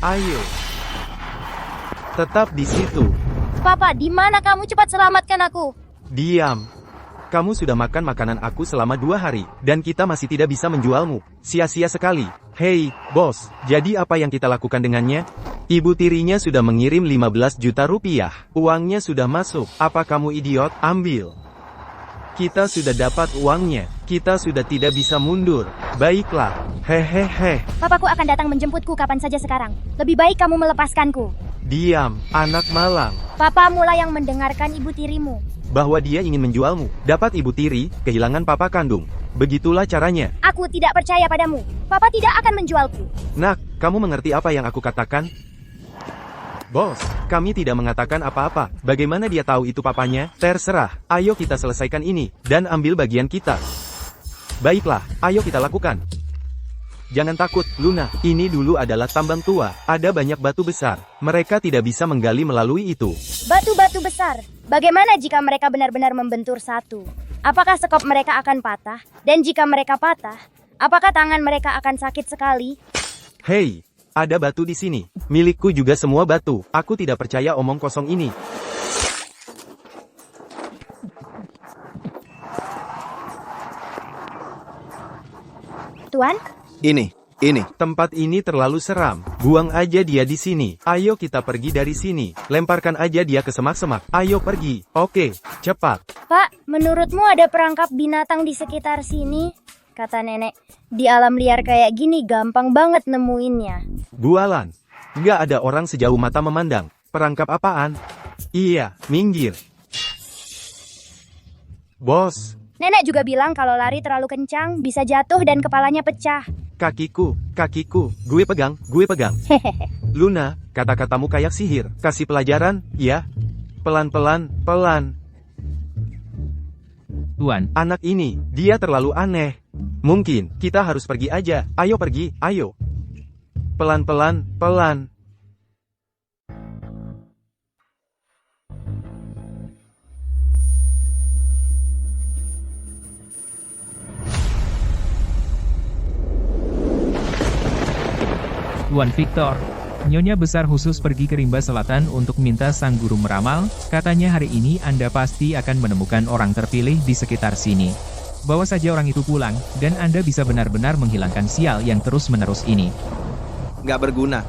Ayo. Tetap di situ. Papa, di mana kamu? Cepat selamatkan aku. Diam. Kamu sudah makan makanan aku selama 2 hari, dan kita masih tidak bisa menjualmu. Sia-sia sekali. Hei, bos, jadi apa yang kita lakukan dengannya? Ibu tirinya sudah mengirim 15 juta rupiah. Uangnya sudah masuk. Apa kamu idiot? Ambil. Kita sudah dapat uangnya. Kita sudah tidak bisa mundur. Baiklah. Hehehe. Papaku akan datang menjemputku kapan saja sekarang. Lebih baik kamu melepaskanku. Diam, anak malang. Papa mulai yang mendengarkan ibu tirimu. Bahwa dia ingin menjualmu. Dapat ibu tiri, kehilangan papa kandung. Begitulah caranya. Aku tidak percaya padamu. Papa tidak akan menjualku. Nak, kamu mengerti apa yang aku katakan? Bos, kami tidak mengatakan apa-apa. Bagaimana dia tahu itu papanya? Terserah. Ayo kita selesaikan ini, dan ambil bagian kita. Baiklah, ayo kita lakukan. Jangan takut, Luna. Ini dulu adalah tambang tua. Ada banyak batu besar. Mereka tidak bisa menggali melalui itu. Batu-batu besar. Bagaimana jika mereka benar-benar membentur satu? Apakah sekop mereka akan patah? Dan jika mereka patah, apakah tangan mereka akan sakit sekali? Hei, ada batu di sini. Milikku juga semua batu. Aku tidak percaya omong kosong ini. Tuan? Ini. Tempat ini terlalu seram. Buang aja dia di sini. Ayo kita pergi dari sini. Lemparkan aja dia ke semak-semak. Ayo pergi. Oke, cepat. Pak, menurutmu ada perangkap binatang di sekitar sini? Kata nenek, di alam liar kayak gini gampang banget nemuinnya. Bualan. Nggak ada orang sejauh mata memandang. Perangkap apaan? Iya, minggir. Bos, Nenek juga bilang kalau lari terlalu kencang bisa jatuh dan kepalanya pecah. kakiku, gue pegang. Hehehe. Luna, kata-katamu kayak sihir. Kasih pelajaran, ya? Pelan-pelan, pelan. Tuan, Anak ini, dia terlalu aneh. Mungkin, kita harus pergi aja. Ayo pergi, ayo. Pelan-pelan, pelan. Tuan Victor. Nyonya besar khusus pergi ke rimba selatan untuk minta sang guru meramal, katanya hari ini Anda pasti akan menemukan orang terpilih di sekitar sini. Bawa saja orang itu pulang, dan Anda bisa benar-benar menghilangkan sial yang terus-menerus ini. Nggak berguna.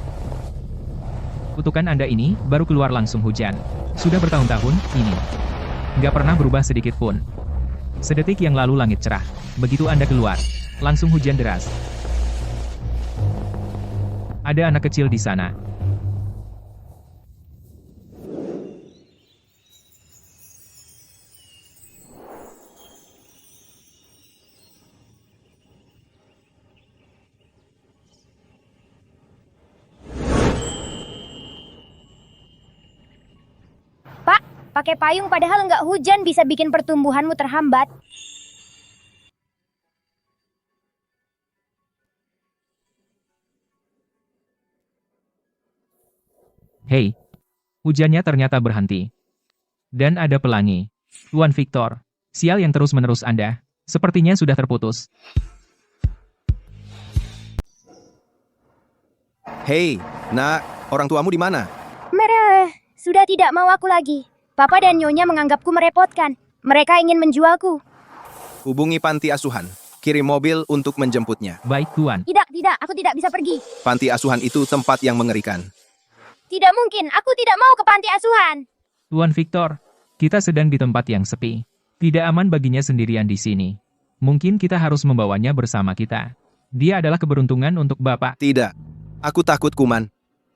Kutukan Anda ini, baru keluar langsung hujan. Sudah bertahun-tahun, ini. Nggak pernah berubah sedikit pun. Sedetik yang lalu langit cerah. Begitu Anda keluar, langsung hujan deras. Ada anak kecil di sana. Pak, pakai payung padahal nggak hujan bisa bikin pertumbuhanmu terhambat. Hei, hujannya ternyata berhenti. Dan ada pelangi. Tuan Victor, sial yang terus-menerus Anda, sepertinya sudah terputus. Hei, nak, orang tuamu di mana? Mereka sudah tidak mau aku lagi. Papa dan Nyonya menganggapku merepotkan. Mereka ingin menjualku. Hubungi panti asuhan. Kirim mobil untuk menjemputnya. Baik, Tuan. Tidak, aku tidak bisa pergi. Panti asuhan itu tempat yang mengerikan. Tidak mungkin, aku tidak mau ke panti asuhan. Tuan Victor, kita sedang di tempat yang sepi. Tidak aman baginya sendirian di sini. Mungkin kita harus membawanya bersama kita. Dia adalah keberuntungan untuk Bapak. Tidak. Aku takut, Kuman.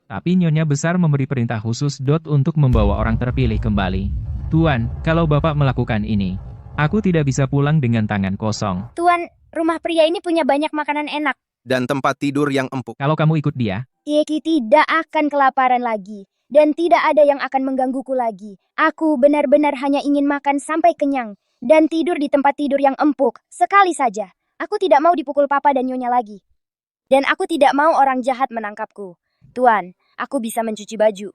Tapi Nyonya besar memberi perintah khusus untuk membawa orang terpilih kembali. Tuan, kalau Bapak melakukan ini, aku tidak bisa pulang dengan tangan kosong. Tuan, rumah pria ini punya banyak makanan enak. Dan tempat tidur yang empuk. Kalau kamu ikut dia, Yeki tidak akan kelaparan lagi. Dan tidak ada yang akan menggangguku lagi. Aku benar-benar hanya ingin makan sampai kenyang. Dan tidur di tempat tidur yang empuk. Sekali saja. Aku tidak mau dipukul papa dan nyonya lagi. Dan aku tidak mau orang jahat menangkapku. Tuan, aku bisa mencuci baju.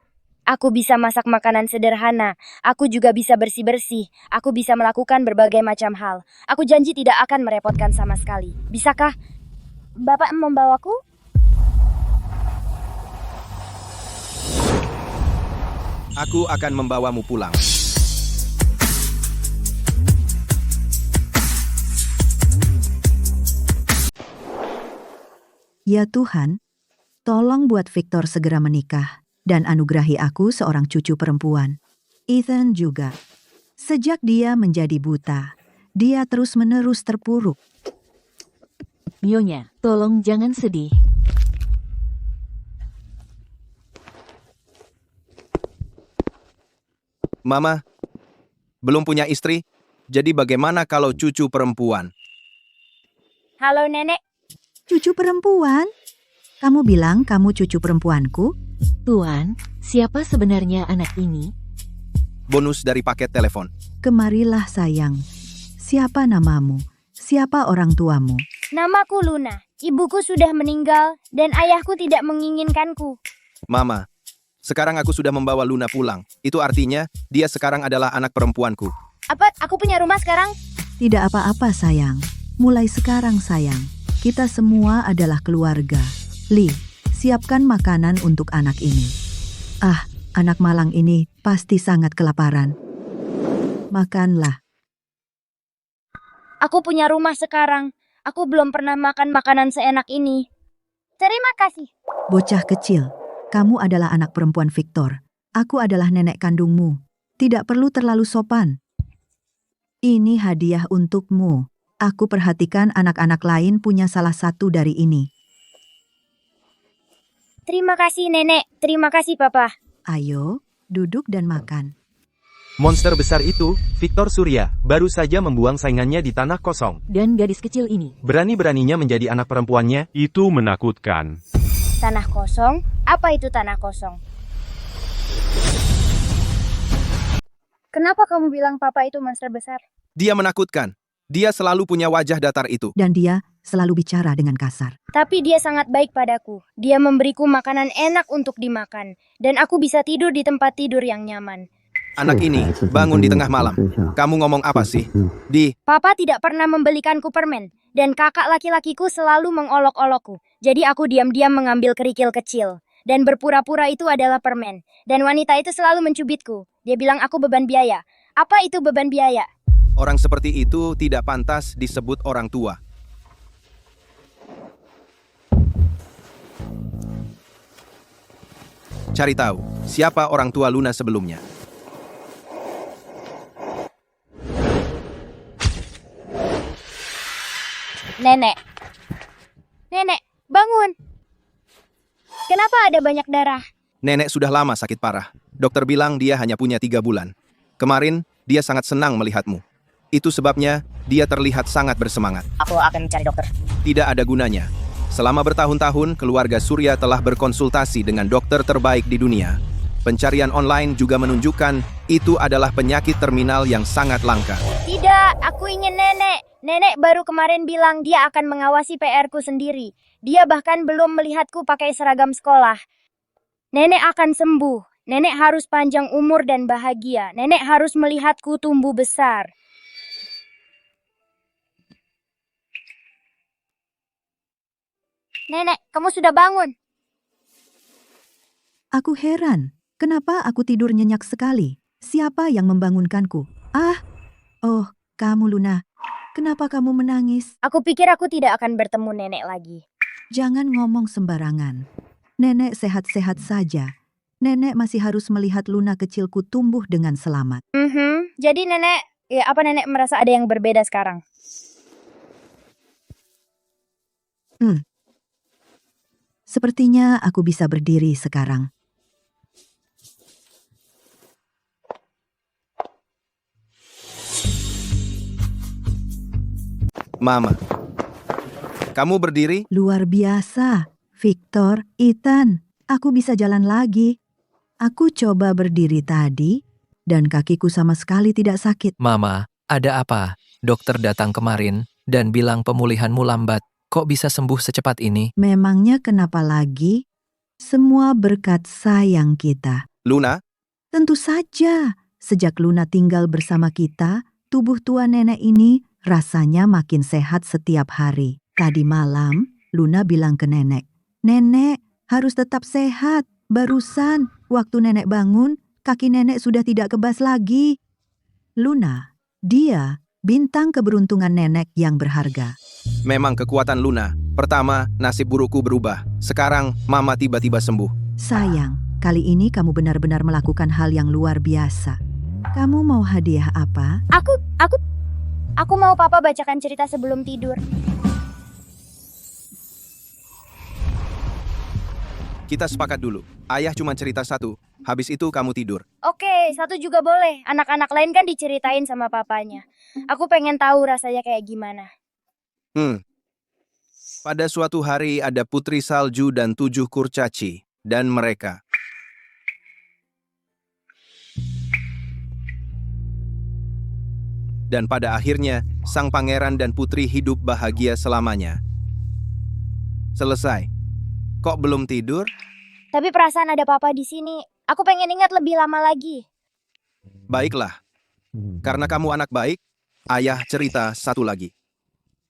Aku bisa masak makanan sederhana. Aku juga bisa bersih-bersih. Aku bisa melakukan berbagai macam hal. Aku janji tidak akan merepotkan sama sekali. Bisakah Bapak membawaku? Aku akan membawamu pulang. Ya Tuhan, tolong buat Victor segera menikah dan anugerahi aku seorang cucu perempuan. Ethan juga. Sejak dia menjadi buta, dia terus-menerus terpuruk. Nyonya, tolong jangan sedih. Mama, belum punya istri? Jadi bagaimana kalau cucu perempuan? Halo nenek, Cucu perempuan? Kamu bilang kamu cucu perempuanku? Tuan, siapa sebenarnya anak ini? Bonus dari paket telepon. Kemarilah sayang. Siapa namamu? Siapa orang tuamu? namaku Luna. Ibuku sudah meninggal dan ayahku tidak menginginkanku. Mama, sekarang aku sudah membawa Luna pulang. Itu artinya dia sekarang adalah anak perempuanku. Apa? Aku punya rumah sekarang? Tidak apa-apa sayang. Mulai sekarang sayang, kita semua adalah keluarga. Lee, siapkan makanan untuk anak ini. Ah, anak malang ini pasti sangat kelaparan. Makanlah. Aku punya rumah sekarang. Aku belum pernah makan makanan seenak ini. Terima kasih. Bocah kecil, kamu adalah anak perempuan Victor. Aku adalah nenek kandungmu. Tidak perlu terlalu sopan. Ini hadiah untukmu. Aku perhatikan anak-anak lain punya salah satu dari ini. Terima kasih nenek. Terima kasih papa. Ayo, duduk dan makan. Monster besar itu, Victor Surya, baru saja membuang saingannya di tanah kosong. Dan gadis kecil ini. Berani-beraninya menjadi anak perempuannya. Itu menakutkan. Tanah kosong? Apa itu tanah kosong? Kenapa kamu bilang papa itu monster besar? Dia menakutkan. Dia selalu punya wajah datar itu. Dan dia selalu bicara dengan kasar. Tapi dia sangat baik padaku. Dia memberiku makanan enak untuk dimakan. Dan aku bisa tidur di tempat tidur yang nyaman. Anak ini bangun di tengah malam. Kamu ngomong apa sih? Papa tidak pernah membelikanku permen. Dan kakak laki-lakiku selalu mengolok-olokku. Jadi aku diam-diam mengambil kerikil kecil. Dan berpura-pura itu adalah permen. Dan wanita itu selalu mencubitku. Dia bilang aku beban biaya. Apa itu beban biaya? Orang seperti itu tidak pantas disebut orang tua. Cari tahu, siapa orang tua Luna sebelumnya. Nenek. Nenek, bangun. Kenapa ada banyak darah? Nenek sudah lama sakit parah. Dokter bilang dia hanya punya 3 bulan. Kemarin, dia sangat senang melihatmu. Itu sebabnya, dia terlihat sangat bersemangat. Aku akan mencari dokter. Tidak ada gunanya. Selama bertahun-tahun, keluarga Surya telah berkonsultasi dengan dokter terbaik di dunia. Pencarian online juga menunjukkan itu adalah penyakit terminal yang sangat langka. Tidak, aku ingin nenek. Nenek baru kemarin bilang dia akan mengawasi PR-ku sendiri. Dia bahkan belum melihatku pakai seragam sekolah. Nenek akan sembuh. Nenek harus panjang umur dan bahagia. Nenek harus melihatku tumbuh besar. Nenek, kamu sudah bangun. Aku heran, kenapa aku tidur nyenyak sekali? Siapa yang membangunkanku? Oh, kamu Luna. Kenapa kamu menangis? Aku pikir aku tidak akan bertemu nenek lagi. Jangan ngomong sembarangan. Nenek sehat-sehat saja. Nenek masih harus melihat Luna kecilku tumbuh dengan selamat. Jadi nenek, apa nenek merasa ada yang berbeda sekarang? Sepertinya aku bisa berdiri sekarang. Mama, kamu berdiri? Luar biasa. Victor, Ethan, aku bisa jalan lagi. Aku coba berdiri tadi, dan kakiku sama sekali tidak sakit. Mama, ada apa? Dokter datang kemarin dan bilang pemulihanmu lambat. Kok bisa sembuh secepat ini? Memangnya kenapa lagi? Semua berkat sayang kita. Luna? Tentu saja, sejak Luna tinggal bersama kita, tubuh tua nenek ini rasanya makin sehat setiap hari. Tadi malam, Luna bilang ke nenek, "Nenek harus tetap sehat. Barusan, waktu nenek bangun, kaki nenek sudah tidak kebas lagi. Luna, dia bintang keberuntungan nenek yang berharga. Memang kekuatan Luna. Pertama, nasib burukku berubah. Sekarang, Mama tiba-tiba sembuh. Sayang, kali ini kamu benar-benar melakukan hal yang luar biasa. Kamu mau hadiah apa? Aku mau papa bacakan cerita sebelum tidur. Kita sepakat dulu. Ayah cuma cerita satu. Habis itu kamu tidur. Oke, satu juga boleh. Anak-anak lain kan diceritain sama papanya. Aku pengen tahu rasanya kayak gimana. Pada suatu hari ada putri salju dan 7 kurcaci. Dan mereka. Dan pada akhirnya, sang pangeran dan putri hidup bahagia selamanya. Selesai. Kok belum tidur? Tapi perasaan ada papa di sini. Aku pengen ingat lebih lama lagi. Baiklah. Karena kamu anak baik, ayah cerita satu lagi.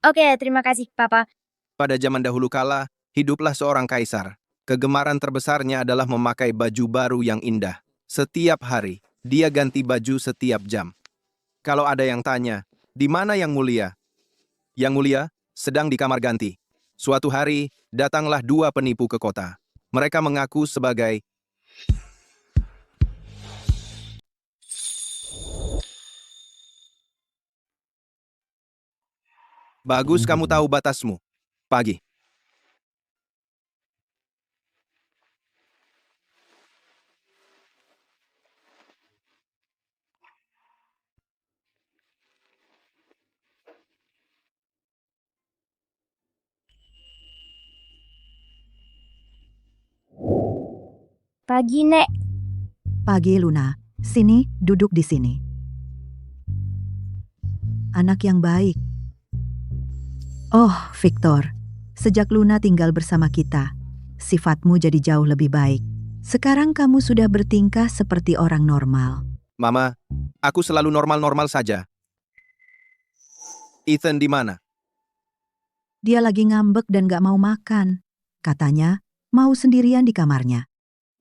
Oke, terima kasih papa. Pada zaman dahulu kala, hiduplah seorang kaisar. Kegemaran terbesarnya adalah memakai baju baru yang indah. Setiap hari, dia ganti baju setiap jam. Kalau ada yang tanya, di mana yang mulia? Yang mulia sedang di kamar ganti. Suatu hari, datanglah 2 penipu ke kota. Mereka mengaku sebagai bagus, kamu tahu batasmu. Pagi. Pagi, Nek. Pagi, Luna. Sini, duduk di sini. Anak yang baik. Oh, Victor. Sejak Luna tinggal bersama kita, sifatmu jadi jauh lebih baik. Sekarang kamu sudah bertingkah seperti orang normal. Mama, aku selalu normal-normal saja. Ethan di mana? Dia lagi ngambek dan gak mau makan. Katanya, mau sendirian di kamarnya.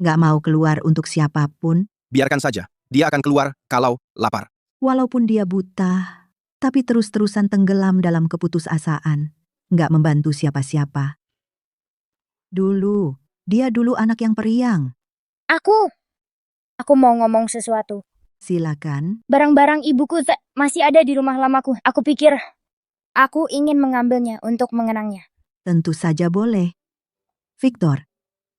Gak mau keluar untuk siapapun. Biarkan saja. Dia akan keluar kalau lapar. Walaupun dia buta, tapi terus-terusan tenggelam dalam keputusasaan. Gak membantu siapa-siapa. Dia dulu anak yang periang. Aku mau ngomong sesuatu. Silakan. Barang-barang ibuku masih ada di rumah lamaku. Aku pikir aku ingin mengambilnya untuk mengenangnya. Tentu saja boleh. Victor,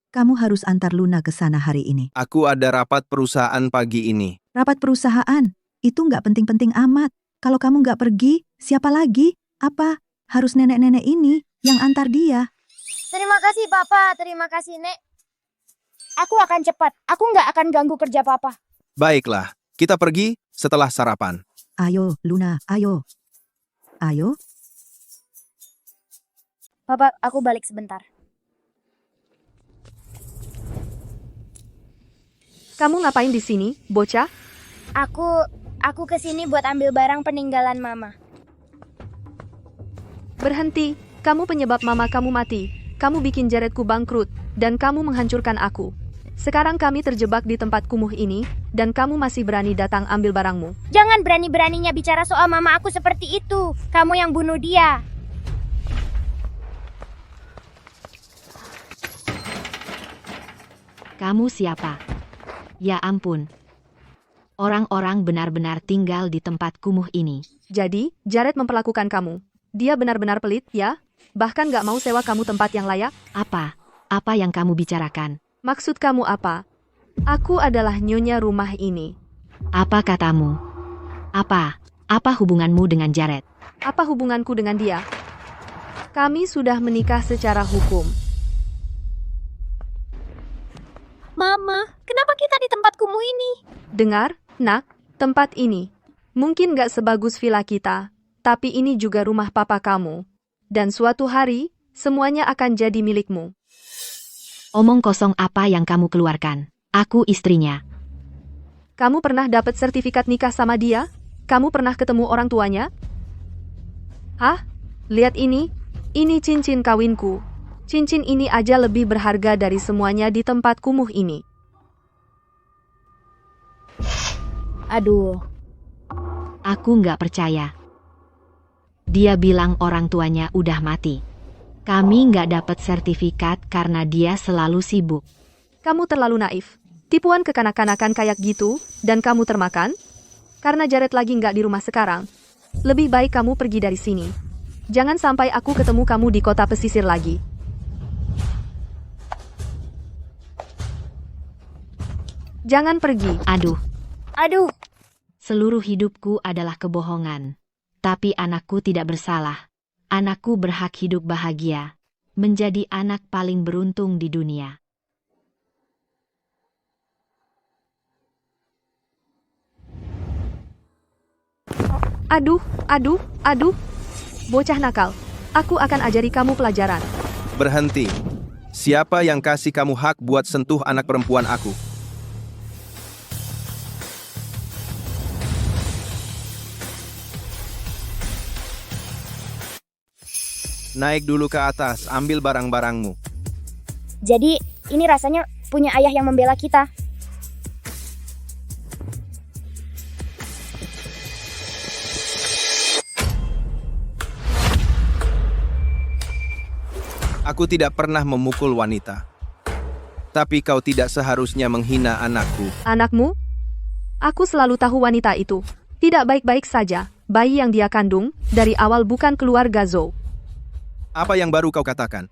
kamu harus antar Luna ke sana hari ini. Aku ada rapat perusahaan pagi ini. Rapat perusahaan, itu nggak penting-penting amat. Kalau kamu nggak pergi, siapa lagi? Apa? Harus nenek-nenek ini yang antar dia. Terima kasih, Papa. Terima kasih, Nek. Aku akan cepat. Aku nggak akan ganggu kerja Papa. Baiklah, kita pergi setelah sarapan. Ayo, Luna, ayo. Ayo. Papa, aku balik sebentar. Kamu ngapain di sini, bocah? Aku kesini buat ambil barang peninggalan Mama. Berhenti, kamu penyebab mama kamu mati. Kamu bikin Jaredku bangkrut, dan kamu menghancurkan aku. Sekarang kami terjebak di tempat kumuh ini, dan kamu masih berani datang ambil barangmu. Jangan berani-beraninya bicara soal mama aku seperti itu. Kamu yang bunuh dia. Kamu siapa? Ya ampun. Orang-orang benar-benar tinggal di tempat kumuh ini. Jadi, Jared memperlakukan kamu. Dia benar-benar pelit, ya? Bahkan gak mau sewa kamu tempat yang layak? Apa? Apa yang kamu bicarakan? Maksud kamu apa? Aku adalah nyonya rumah ini. Apa katamu? Apa? Apa hubunganmu dengan Jared? Apa hubunganku dengan dia? Kami sudah menikah secara hukum. Mama, kenapa kita di tempat kumuh ini? Dengar, nak, tempat ini mungkin gak sebagus villa kita, tapi ini juga rumah papa kamu. Dan suatu hari, semuanya akan jadi milikmu. Omong kosong apa yang kamu keluarkan? Aku istrinya. Kamu pernah dapat sertifikat nikah sama dia? Kamu pernah ketemu orang tuanya? Hah? Lihat ini. Ini cincin kawinku. Cincin ini aja lebih berharga dari semuanya di tempat kumuh ini. Aduh, Aku nggak percaya. Dia bilang orang tuanya udah mati. Kami nggak dapat sertifikat karena dia selalu sibuk. Kamu terlalu naif. Tipuan kekanak-kanakan kayak gitu, dan kamu termakan? Karena Jared lagi nggak di rumah sekarang. Lebih baik kamu pergi dari sini. Jangan sampai aku ketemu kamu di kota pesisir lagi. Jangan pergi. Aduh, aduh. seluruh hidupku adalah kebohongan. Tapi anakku tidak bersalah. Anakku berhak hidup bahagia. Menjadi anak paling beruntung di dunia. Aduh. Bocah nakal. Aku akan ajari kamu pelajaran. Berhenti. Siapa yang kasih kamu hak buat sentuh anak perempuan aku? Naik dulu ke atas, ambil barang-barangmu. Jadi, ini rasanya punya ayah yang membela kita. Aku tidak pernah memukul wanita. Tapi kau tidak seharusnya menghina anakku. Anakmu? Aku selalu tahu wanita itu. Tidak baik-baik saja. Bayi yang dia kandung, dari awal bukan keluarga Zhou. Apa yang baru kau katakan?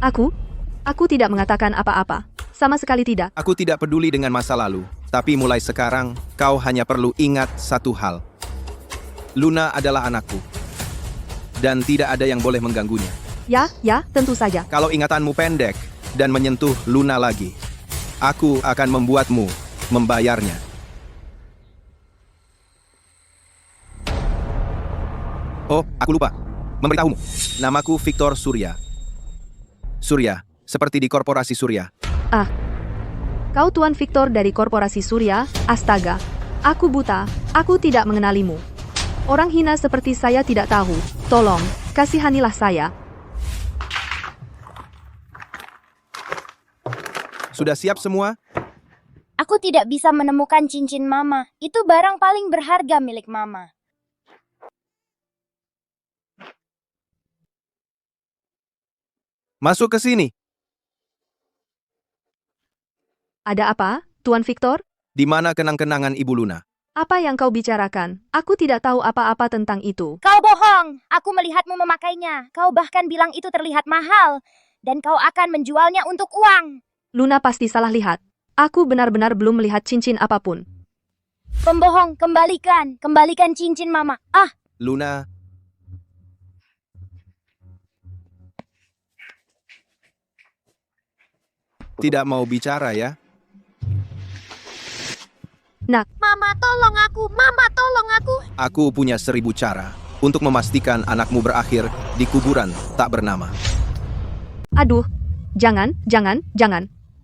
Aku tidak mengatakan apa-apa. Sama sekali tidak. Aku tidak peduli dengan masa lalu. Tapi mulai sekarang, kau hanya perlu ingat satu hal. Luna adalah anakku. Dan tidak ada yang boleh mengganggunya. Ya, tentu saja. Kalau ingatanmu pendek dan menyentuh Luna lagi, aku akan membuatmu membayarnya. Oh, aku lupa. Memberitahumu. Namaku Victor Surya. Surya, seperti di Korporasi Surya. Kau Tuan Victor dari Korporasi Surya, astaga. Aku buta, aku tidak mengenalimu. Orang hina seperti saya tidak tahu. Tolong, kasihanilah saya. Sudah siap semua? Aku tidak bisa menemukan cincin mama. Itu barang paling berharga milik mama. Masuk ke sini. Ada apa, Tuan Victor? Di mana kenang-kenangan Ibu Luna? Apa yang kau bicarakan? Aku tidak tahu apa-apa tentang itu. Kau bohong. Aku melihatmu memakainya. Kau bahkan bilang itu terlihat mahal. Dan kau akan menjualnya untuk uang. Luna pasti salah lihat. Aku benar-benar belum melihat cincin apapun. Pembohong, kembalikan. Kembalikan cincin mama. Luna, tidak mau bicara ya? Mama, tolong aku. Mama, tolong aku. Aku punya 1000 cara untuk memastikan anakmu berakhir di kuburan tak bernama. Aduh, jangan.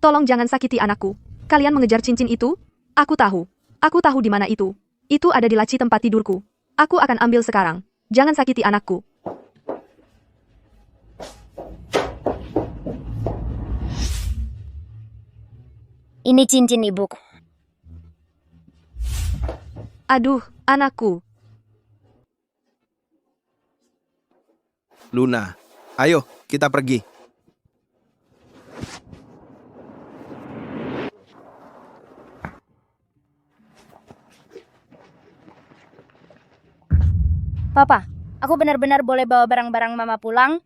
Tolong jangan sakiti anakku. Kalian mengejar cincin itu? Aku tahu di mana itu. Itu ada di laci tempat tidurku. Aku akan ambil sekarang. Jangan sakiti anakku. Ini cincin ibuku. Aduh, anakku. Luna, ayo kita pergi. Papa, aku benar-benar boleh bawa barang-barang mama pulang?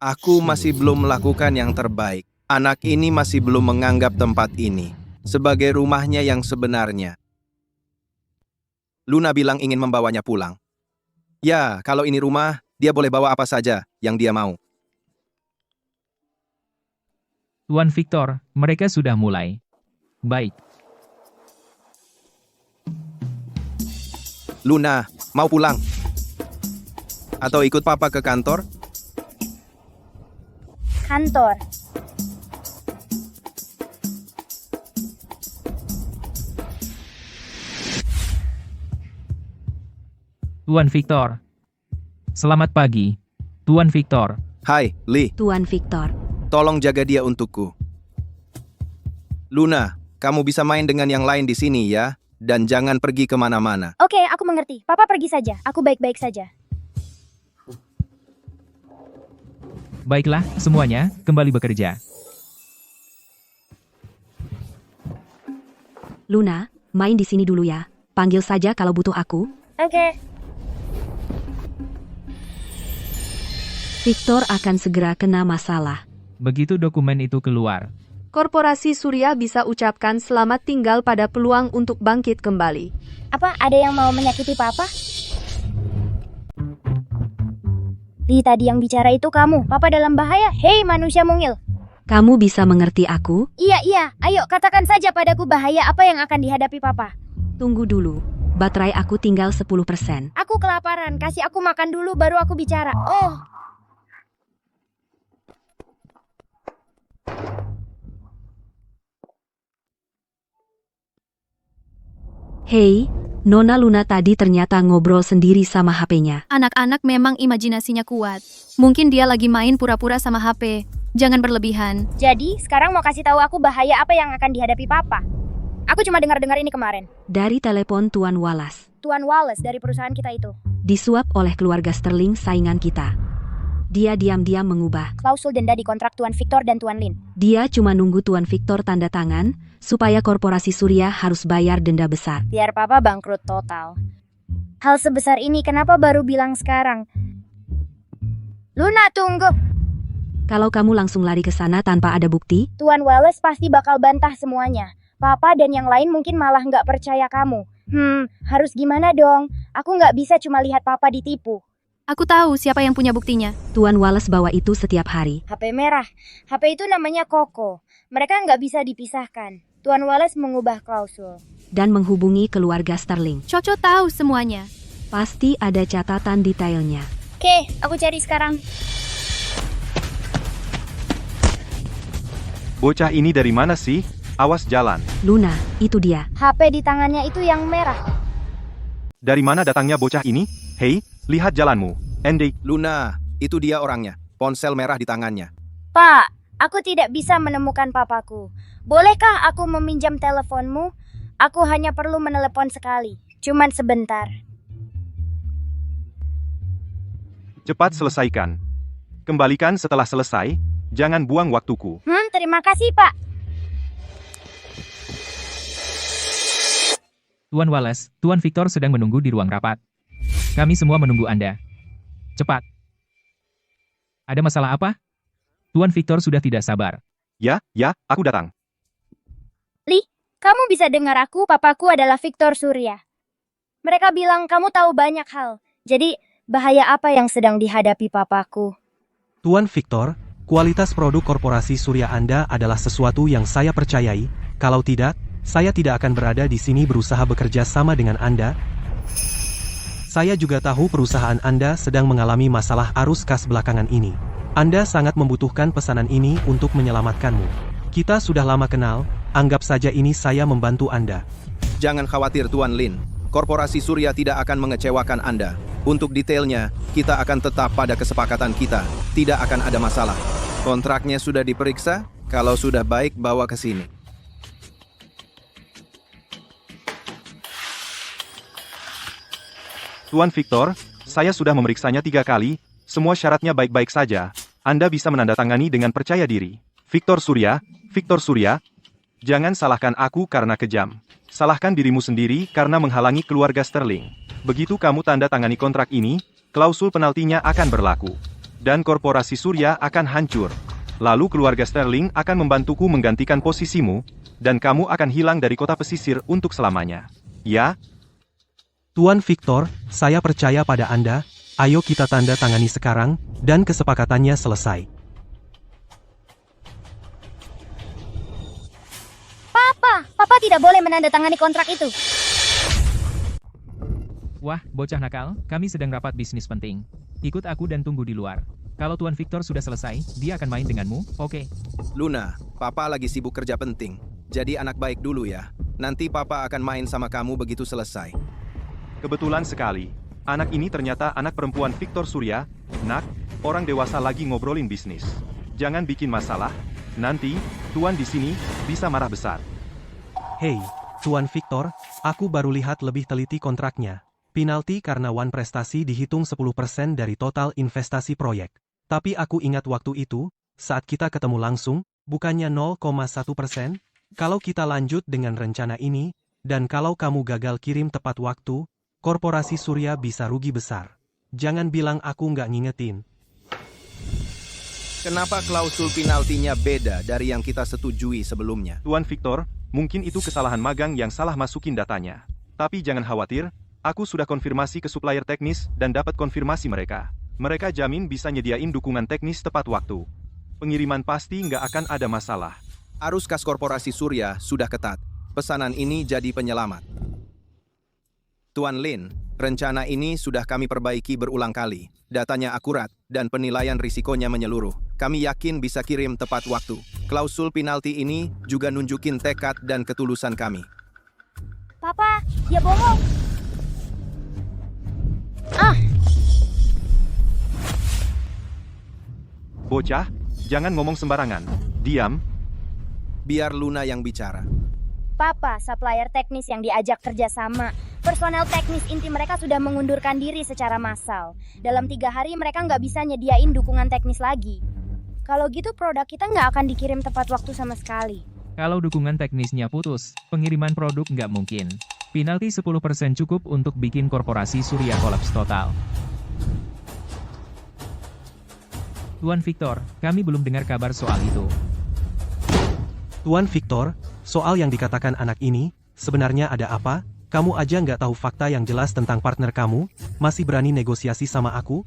Aku masih belum melakukan yang terbaik. Anak ini masih belum menganggap tempat ini sebagai rumahnya yang sebenarnya. Luna bilang ingin membawanya pulang. Ya, kalau ini rumah, dia boleh bawa apa saja yang dia mau. Tuan Victor, mereka sudah mulai. Baik. Luna, mau pulang? Atau ikut papa ke kantor? Kantor. Tuan Victor. Selamat pagi, Tuan Victor. Hai, Lee. Tuan Victor. Tolong jaga dia untukku. Luna, kamu bisa main dengan yang lain di sini ya, dan jangan pergi kemana-mana. Oke, aku mengerti. Papa pergi saja. Aku baik-baik saja. Baiklah, semuanya, kembali bekerja. Luna, main di sini dulu ya. Panggil saja kalau butuh aku. Oke. Victor akan segera kena masalah. Begitu dokumen itu keluar, Korporasi Surya bisa ucapkan selamat tinggal pada peluang untuk bangkit kembali. Apa ada yang mau menyakiti Papa? Li, tadi yang bicara itu kamu. Papa dalam bahaya. Hei manusia mungil. Kamu bisa mengerti aku? Iya. Ayo katakan saja padaku bahaya apa yang akan dihadapi Papa. Tunggu dulu. Baterai aku tinggal 10%. Aku kelaparan. Kasih aku makan dulu baru aku bicara. Oh. Hei, Nona Luna tadi ternyata ngobrol sendiri sama HP-nya. Anak-anak memang imajinasinya kuat. Mungkin dia lagi main pura-pura sama HP. Jangan berlebihan. Jadi sekarang mau kasih tahu aku bahaya apa yang akan dihadapi Papa. Aku cuma dengar-dengar ini kemarin. Dari telepon Tuan Wallace. Tuan Wallace dari perusahaan kita itu. Disuap oleh keluarga Sterling saingan kita. Dia diam-diam mengubah. Klausul denda di kontrak Tuan Victor dan Tuan Lin. Dia cuma nunggu Tuan Victor tanda tangan, supaya korporasi Surya harus bayar denda besar. Biar Papa bangkrut total. Hal sebesar ini kenapa baru bilang sekarang? Luna, tunggu. Kalau kamu langsung lari ke sana tanpa ada bukti, Tuan Wallace pasti bakal bantah semuanya. Papa dan yang lain mungkin malah nggak percaya kamu. Harus gimana dong? Aku nggak bisa cuma lihat Papa ditipu. Aku tahu siapa yang punya buktinya. Tuan Wallace bawa itu setiap hari. HP merah. HP itu namanya Koko. Mereka nggak bisa dipisahkan. Tuan Wallace mengubah klausul. Dan menghubungi keluarga Sterling. Coco tahu semuanya. Pasti ada catatan detailnya. Oke, aku cari sekarang. Bocah ini dari mana sih? Awas jalan. Luna, itu dia. HP di tangannya itu yang merah. Dari mana datangnya bocah ini? Hei, lihat jalanmu. Andy, Luna, itu dia orangnya. Ponsel merah di tangannya. Pak, aku tidak bisa menemukan papaku. Bolehkah aku meminjam teleponmu? Aku hanya perlu menelepon sekali. Cuman sebentar. cepat selesaikan. Kembalikan setelah selesai, jangan buang waktuku. Terima kasih, Pak. Tuan Wallace, Tuan Victor sedang menunggu di ruang rapat. Kami semua menunggu Anda. Cepat. Ada masalah apa? Tuan Victor sudah tidak sabar. Ya, aku datang. Li, kamu bisa dengar aku, papaku adalah Victor Surya. Mereka bilang kamu tahu banyak hal. Jadi, bahaya apa yang sedang dihadapi papaku? Tuan Victor, kualitas produk korporasi Surya Anda adalah sesuatu yang saya percayai. Kalau tidak, saya tidak akan berada di sini berusaha bekerja sama dengan Anda. Saya juga tahu perusahaan Anda sedang mengalami masalah arus kas belakangan ini. Anda sangat membutuhkan pesanan ini untuk menyelamatkanmu. Kita sudah lama kenal, anggap saja ini saya membantu Anda. Jangan khawatir Tuan Lin, korporasi Surya tidak akan mengecewakan Anda. Untuk detailnya, kita akan tetap pada kesepakatan kita. Tidak akan ada masalah. Kontraknya sudah diperiksa, kalau sudah baik bawa ke sini. Tuan Victor, saya sudah memeriksanya 3 kali, semua syaratnya baik-baik saja. Anda bisa menandatangani dengan percaya diri. Victor Surya, jangan salahkan aku karena kejam. Salahkan dirimu sendiri karena menghalangi keluarga Sterling. Begitu kamu tanda tangani kontrak ini, klausul penaltinya akan berlaku. Dan korporasi Surya akan hancur. Lalu keluarga Sterling akan membantuku menggantikan posisimu, dan kamu akan hilang dari kota pesisir untuk selamanya. Ya? Tuan Victor, saya percaya pada Anda. Ayo kita tanda tangani sekarang, dan kesepakatannya selesai. Papa tidak boleh menandatangani kontrak itu. Wah, bocah nakal, kami sedang rapat bisnis penting. Ikut aku dan tunggu di luar. Kalau Tuan Victor sudah selesai, dia akan main denganmu, oke? Luna, Papa lagi sibuk kerja penting. Jadi anak baik dulu ya. Nanti Papa akan main sama kamu begitu selesai. Kebetulan sekali. Anak ini ternyata anak perempuan Victor Surya. Nak, orang dewasa lagi ngobrolin bisnis. Jangan bikin masalah. Nanti, Tuan di sini, bisa marah besar. Hei, Tuan Victor, aku baru lihat lebih teliti kontraknya. Penalti karena Wan prestasi dihitung 10% dari total investasi proyek. Tapi aku ingat waktu itu, saat kita ketemu langsung, bukannya 0,1%? Kalau kita lanjut dengan rencana ini, dan kalau kamu gagal kirim tepat waktu, korporasi Surya bisa rugi besar. Jangan bilang aku nggak ngingetin. Kenapa klausul penaltinya beda dari yang kita setujui sebelumnya? Tuan Victor, mungkin itu kesalahan magang yang salah masukin datanya. Tapi jangan khawatir, aku sudah konfirmasi ke supplier teknis dan dapat konfirmasi mereka. Mereka jamin bisa nyediain dukungan teknis tepat waktu. Pengiriman pasti nggak akan ada masalah. Arus kas korporasi Surya sudah ketat. Pesanan ini jadi penyelamat. Tuan Lin, rencana ini sudah kami perbaiki berulang kali. Datanya akurat, dan penilaian risikonya menyeluruh. Kami yakin bisa kirim tepat waktu. Klausul penalti ini juga nunjukin tekad dan ketulusan kami. Papa, dia bohong. Ah, Bocah, jangan ngomong sembarangan. Diam. Biar Luna yang bicara. Papa, supplier teknis yang diajak kerjasama. Personel teknis inti mereka sudah mengundurkan diri secara massal. Dalam 3 hari mereka nggak bisa nyediain dukungan teknis lagi. Kalau gitu produk kita nggak akan dikirim tepat waktu sama sekali. Kalau dukungan teknisnya putus, pengiriman produk nggak mungkin. Penalti 10% cukup untuk bikin korporasi Surya kolaps total. Tuan Victor, kami belum dengar kabar soal itu. Tuan Victor, soal yang dikatakan anak ini, sebenarnya ada apa? Kamu aja nggak tahu fakta yang jelas tentang partner kamu, masih berani negosiasi sama aku?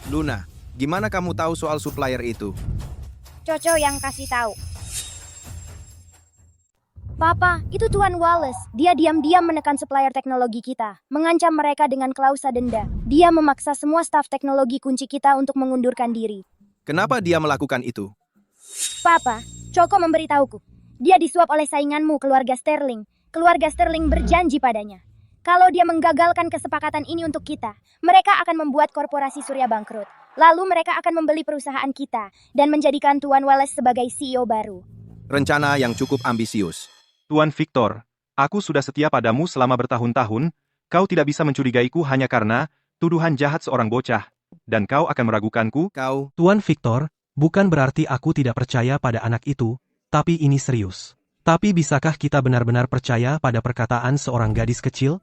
Luna, gimana kamu tahu soal supplier itu? Coco yang kasih tahu. Papa, itu Tuan Wallace. Dia diam-diam menekan supplier teknologi kita, mengancam mereka dengan klausa denda. Dia memaksa semua staf teknologi kunci kita untuk mengundurkan diri. Kenapa dia melakukan itu? Papa, Coco memberitahuku. Dia disuap oleh sainganmu, keluarga Sterling. Keluarga Sterling berjanji padanya. Kalau dia menggagalkan kesepakatan ini untuk kita, mereka akan membuat korporasi Surya bangkrut. Lalu mereka akan membeli perusahaan kita dan menjadikan Tuan Wallace sebagai CEO baru. Rencana yang cukup ambisius. Tuan Victor, aku sudah setia padamu selama bertahun-tahun. Kau tidak bisa mencurigaiku hanya karena tuduhan jahat seorang bocah. Dan kau akan meragukanku? Tuan Victor, bukan berarti aku tidak percaya pada anak itu, tapi ini serius. Tapi bisakah kita benar-benar percaya pada perkataan seorang gadis kecil?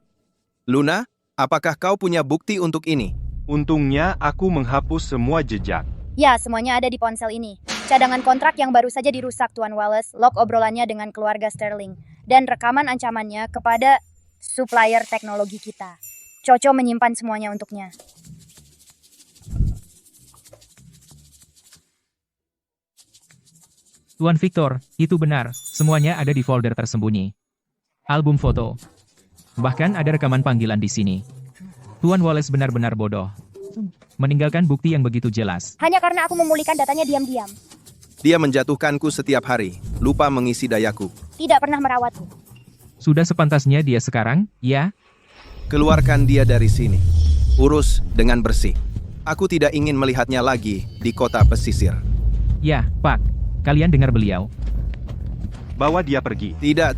Luna, apakah kau punya bukti untuk ini? Untungnya aku menghapus semua jejak. Ya, semuanya ada di ponsel ini. Cadangan kontrak yang baru saja dirusak Tuan Wallace, log obrolannya dengan keluarga Sterling, dan rekaman ancamannya kepada supplier teknologi kita. Coco menyimpan semuanya untuknya. Tuan Victor, itu benar, semuanya ada di folder tersembunyi. Album foto. Bahkan ada rekaman panggilan di sini. Tuan Wallace benar-benar bodoh. Meninggalkan bukti yang begitu jelas. Hanya karena aku memulihkan datanya diam-diam. Dia menjatuhkanku setiap hari, lupa mengisi dayaku. Tidak pernah merawatku. Sudah sepantasnya dia sekarang, ya? Keluarkan dia dari sini. Urus dengan bersih. Aku tidak ingin melihatnya lagi di kota pesisir. Ya, Pak. Kalian dengar beliau. Bawa dia pergi. Tidak,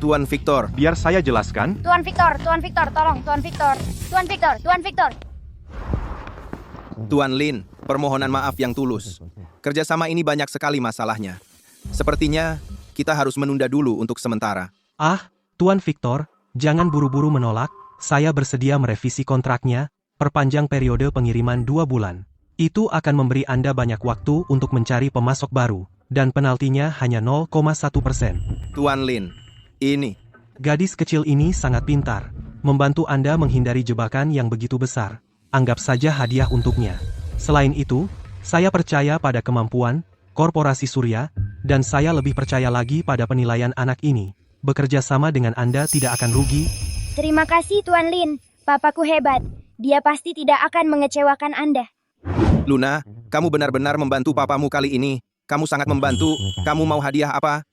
Tuan Victor. Biar saya jelaskan. Tuan Victor, tolong, Tuan Victor. Tuan Victor. Tuan Lin, permohonan maaf yang tulus. Kerjasama ini banyak sekali masalahnya. Sepertinya kita harus menunda dulu untuk sementara. Ah, Tuan Victor, jangan buru-buru menolak. Saya bersedia merevisi kontraknya, perpanjang periode pengiriman 2 bulan. Itu akan memberi Anda banyak waktu untuk mencari pemasok baru, dan penaltinya hanya 0,1%. Tuan Lin, ini. Gadis kecil ini sangat pintar, membantu Anda menghindari jebakan yang begitu besar. Anggap saja hadiah untuknya. Selain itu, saya percaya pada kemampuan korporasi Surya, dan saya lebih percaya lagi pada penilaian anak ini. Bekerja sama dengan Anda tidak akan rugi. Terima kasih Tuan Lin. Papaku hebat. Dia pasti tidak akan mengecewakan Anda. Luna, kamu benar-benar membantu papamu kali ini. Kamu sangat membantu. Kamu mau hadiah apa?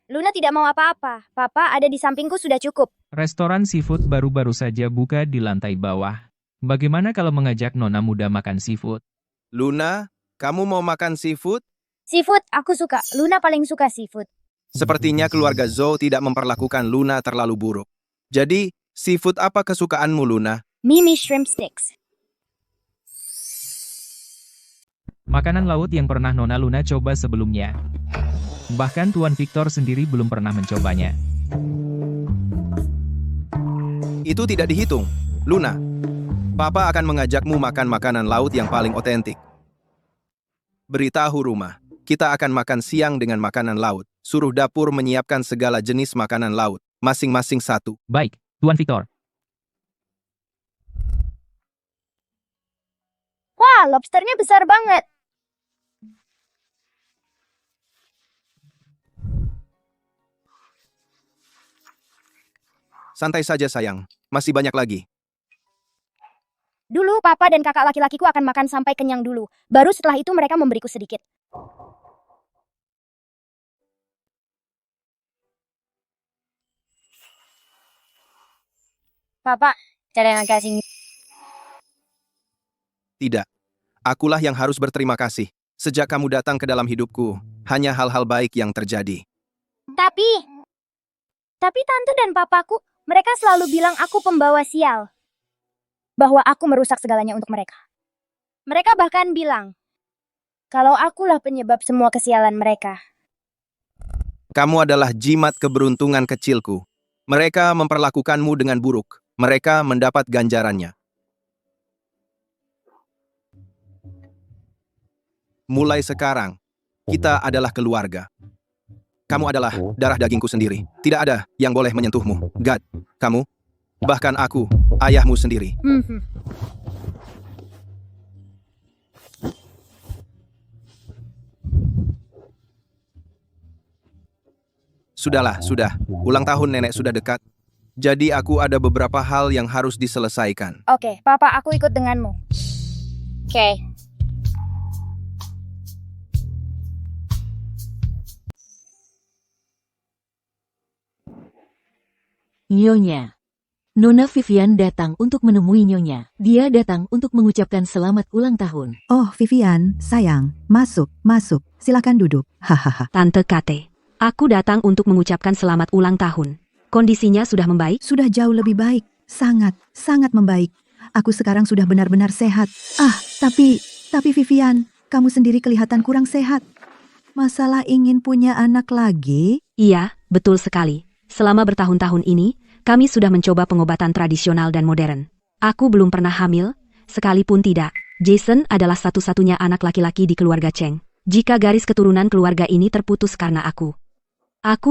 Luna tidak mau apa-apa. Papa ada di sampingku sudah cukup. Restoran seafood baru-baru saja buka di lantai bawah. Bagaimana kalau mengajak nona muda makan seafood? Luna, kamu mau makan seafood? Seafood, aku suka. Luna paling suka seafood. Sepertinya keluarga Zhou tidak memperlakukan Luna terlalu buruk. Jadi, seafood apa kesukaanmu, Luna? Mimi shrimp sticks. Makanan laut yang pernah Nona Luna coba sebelumnya. Bahkan Tuan Victor sendiri belum pernah mencobanya. Itu tidak dihitung, Luna. Papa akan mengajakmu makan makanan laut yang paling otentik. Beritahu rumah, kita akan makan siang dengan makanan laut. Suruh dapur menyiapkan segala jenis makanan laut, masing-masing satu. Baik, Tuan Victor. Wah, lobsternya besar banget. Santai saja sayang, masih banyak lagi. Dulu papa dan kakak laki-lakiku akan makan sampai kenyang dulu. Baru setelah itu mereka memberiku sedikit. Papa, cara yang kasih. Tidak, akulah yang harus berterima kasih. Sejak kamu datang ke dalam hidupku, hanya hal-hal baik yang terjadi. Tapi tante dan papaku, mereka selalu bilang aku pembawa sial. Bahwa aku merusak segalanya untuk mereka. Mereka bahkan bilang, kalau akulah penyebab semua kesialan mereka. Kamu adalah jimat keberuntungan kecilku. Mereka memperlakukanmu dengan buruk. Mereka mendapat ganjarannya. Mulai sekarang, kita adalah keluarga. Kamu adalah darah dagingku sendiri. Tidak ada yang boleh menyentuhmu. God, kamu, bahkan aku, ayahmu sendiri. Sudahlah, sudah. Ulang tahun nenek sudah dekat. Jadi aku ada beberapa hal yang harus diselesaikan. Oke, papa, aku ikut denganmu. Oke. Nyonya. Nona Vivian datang untuk menemui Nyonya. Dia datang untuk mengucapkan selamat ulang tahun. Oh, Vivian, sayang. Masuk, masuk. Silakan duduk. Hahaha. Tante Kate, aku datang untuk mengucapkan selamat ulang tahun. Kondisinya sudah membaik? Sudah jauh lebih baik. Sangat, sangat membaik. Aku sekarang sudah benar-benar sehat. Tapi Vivian, kamu sendiri kelihatan kurang sehat. Masalah ingin punya anak lagi? Iya, betul sekali. Selama bertahun-tahun ini, kami sudah mencoba pengobatan tradisional dan modern. Aku belum pernah hamil, sekalipun tidak. Jason adalah satu-satunya anak laki-laki di keluarga Cheng. Jika garis keturunan keluarga ini terputus karena aku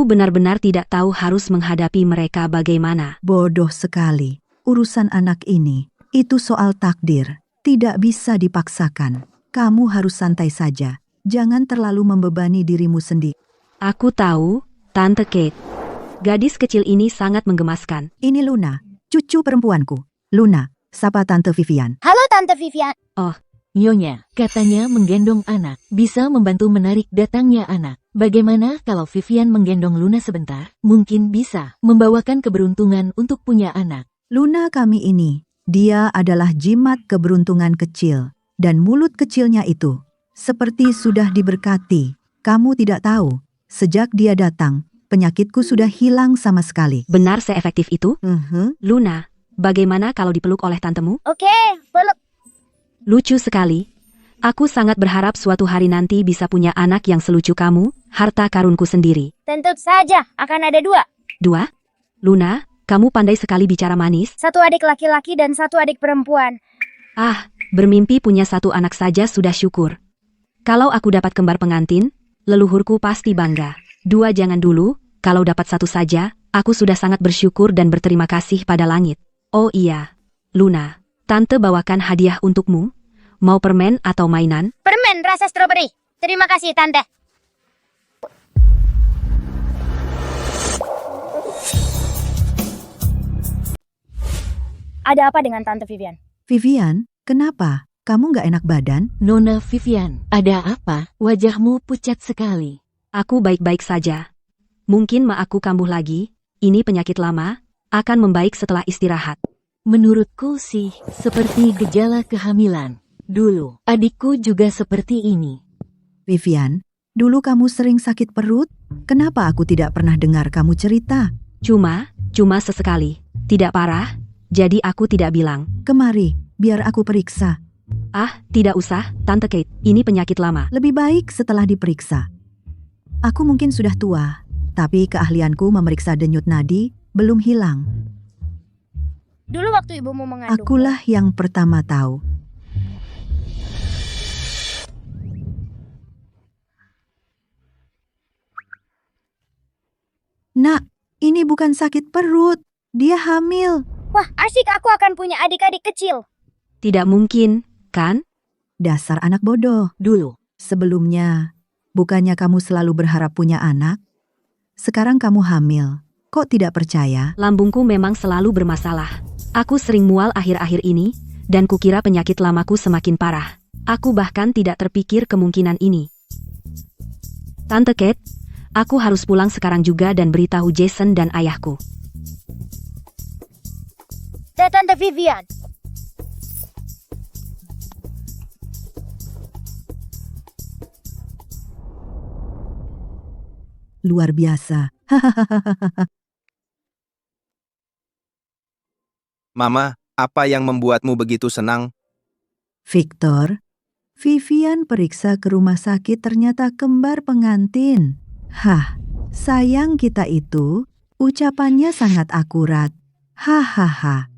benar-benar tidak tahu harus menghadapi mereka bagaimana. Bodoh sekali. Urusan anak ini, itu soal takdir. Tidak bisa dipaksakan. Kamu harus santai saja. Jangan terlalu membebani dirimu sendiri. Aku tahu, Tante Kate. Gadis kecil ini sangat menggemaskan. Ini Luna, cucu perempuanku. Luna, sapa Tante Vivian. Halo Tante Vivian. Oh, Nyonya, katanya menggendong anak. Bisa membantu menarik datangnya anak. Bagaimana kalau Vivian menggendong Luna sebentar? Mungkin bisa membawakan keberuntungan untuk punya anak. Luna kami ini, dia adalah jimat keberuntungan kecil. Dan mulut kecilnya itu, seperti sudah diberkati. Kamu tidak tahu, sejak dia datang, penyakitku sudah hilang sama sekali. Benar seefektif itu? Luna, bagaimana kalau dipeluk oleh tantemu? Oke, peluk. Lucu sekali. Aku sangat berharap suatu hari nanti bisa punya anak yang selucu kamu, harta karunku sendiri. Tentu saja, akan ada 2. 2? Luna, kamu pandai sekali bicara manis. 1 adik laki-laki dan 1 adik perempuan. Bermimpi punya 1 anak saja sudah syukur. Kalau aku dapat kembar pengantin, leluhurku pasti bangga. 2 jangan dulu, kalau dapat 1 saja, aku sudah sangat bersyukur dan berterima kasih pada langit. Oh iya, Luna, Tante bawakan hadiah untukmu. Mau permen atau mainan? Permen rasa stroberi. Terima kasih, Tante. Ada apa dengan Tante Vivian? Vivian, kenapa? Kamu nggak enak badan? Nona Vivian, ada apa? Wajahmu pucat sekali. Aku baik-baik saja. Mungkin ma aku kambuh lagi. Ini penyakit lama, akan membaik setelah istirahat. Menurutku sih, seperti gejala kehamilan. Dulu, adikku juga seperti ini. Vivian, Dulu kamu sering sakit perut? Kenapa aku tidak pernah dengar kamu cerita? Cuma sesekali. Tidak parah, jadi aku tidak bilang. Kemari, biar aku periksa. Ah, tidak usah, Tante Kate. Ini penyakit lama. Lebih baik setelah diperiksa. Aku mungkin sudah tua, tapi keahlianku memeriksa denyut nadi belum hilang. Dulu waktu ibumu mengandung. Akulah yang pertama tahu. Nak, ini bukan sakit perut. Dia hamil. Wah, asyik aku akan punya adik-adik kecil. Tidak mungkin, kan? Dasar anak bodoh. Dulu, sebelumnya, bukannya kamu selalu berharap punya anak? Sekarang kamu hamil. Kok tidak percaya? Lambungku memang selalu bermasalah. Aku sering mual akhir-akhir ini, dan kukira penyakit lamaku semakin parah. Aku bahkan tidak terpikir kemungkinan ini. Tante Kate, aku harus pulang sekarang juga dan beritahu Jason dan ayahku. Dan Tante Vivian. Luar biasa. Mama, apa yang membuatmu begitu senang? Victor, Vivian periksa ke rumah sakit ternyata kembar pengantin. Hah, sayang kita itu, ucapannya sangat akurat. Hahaha.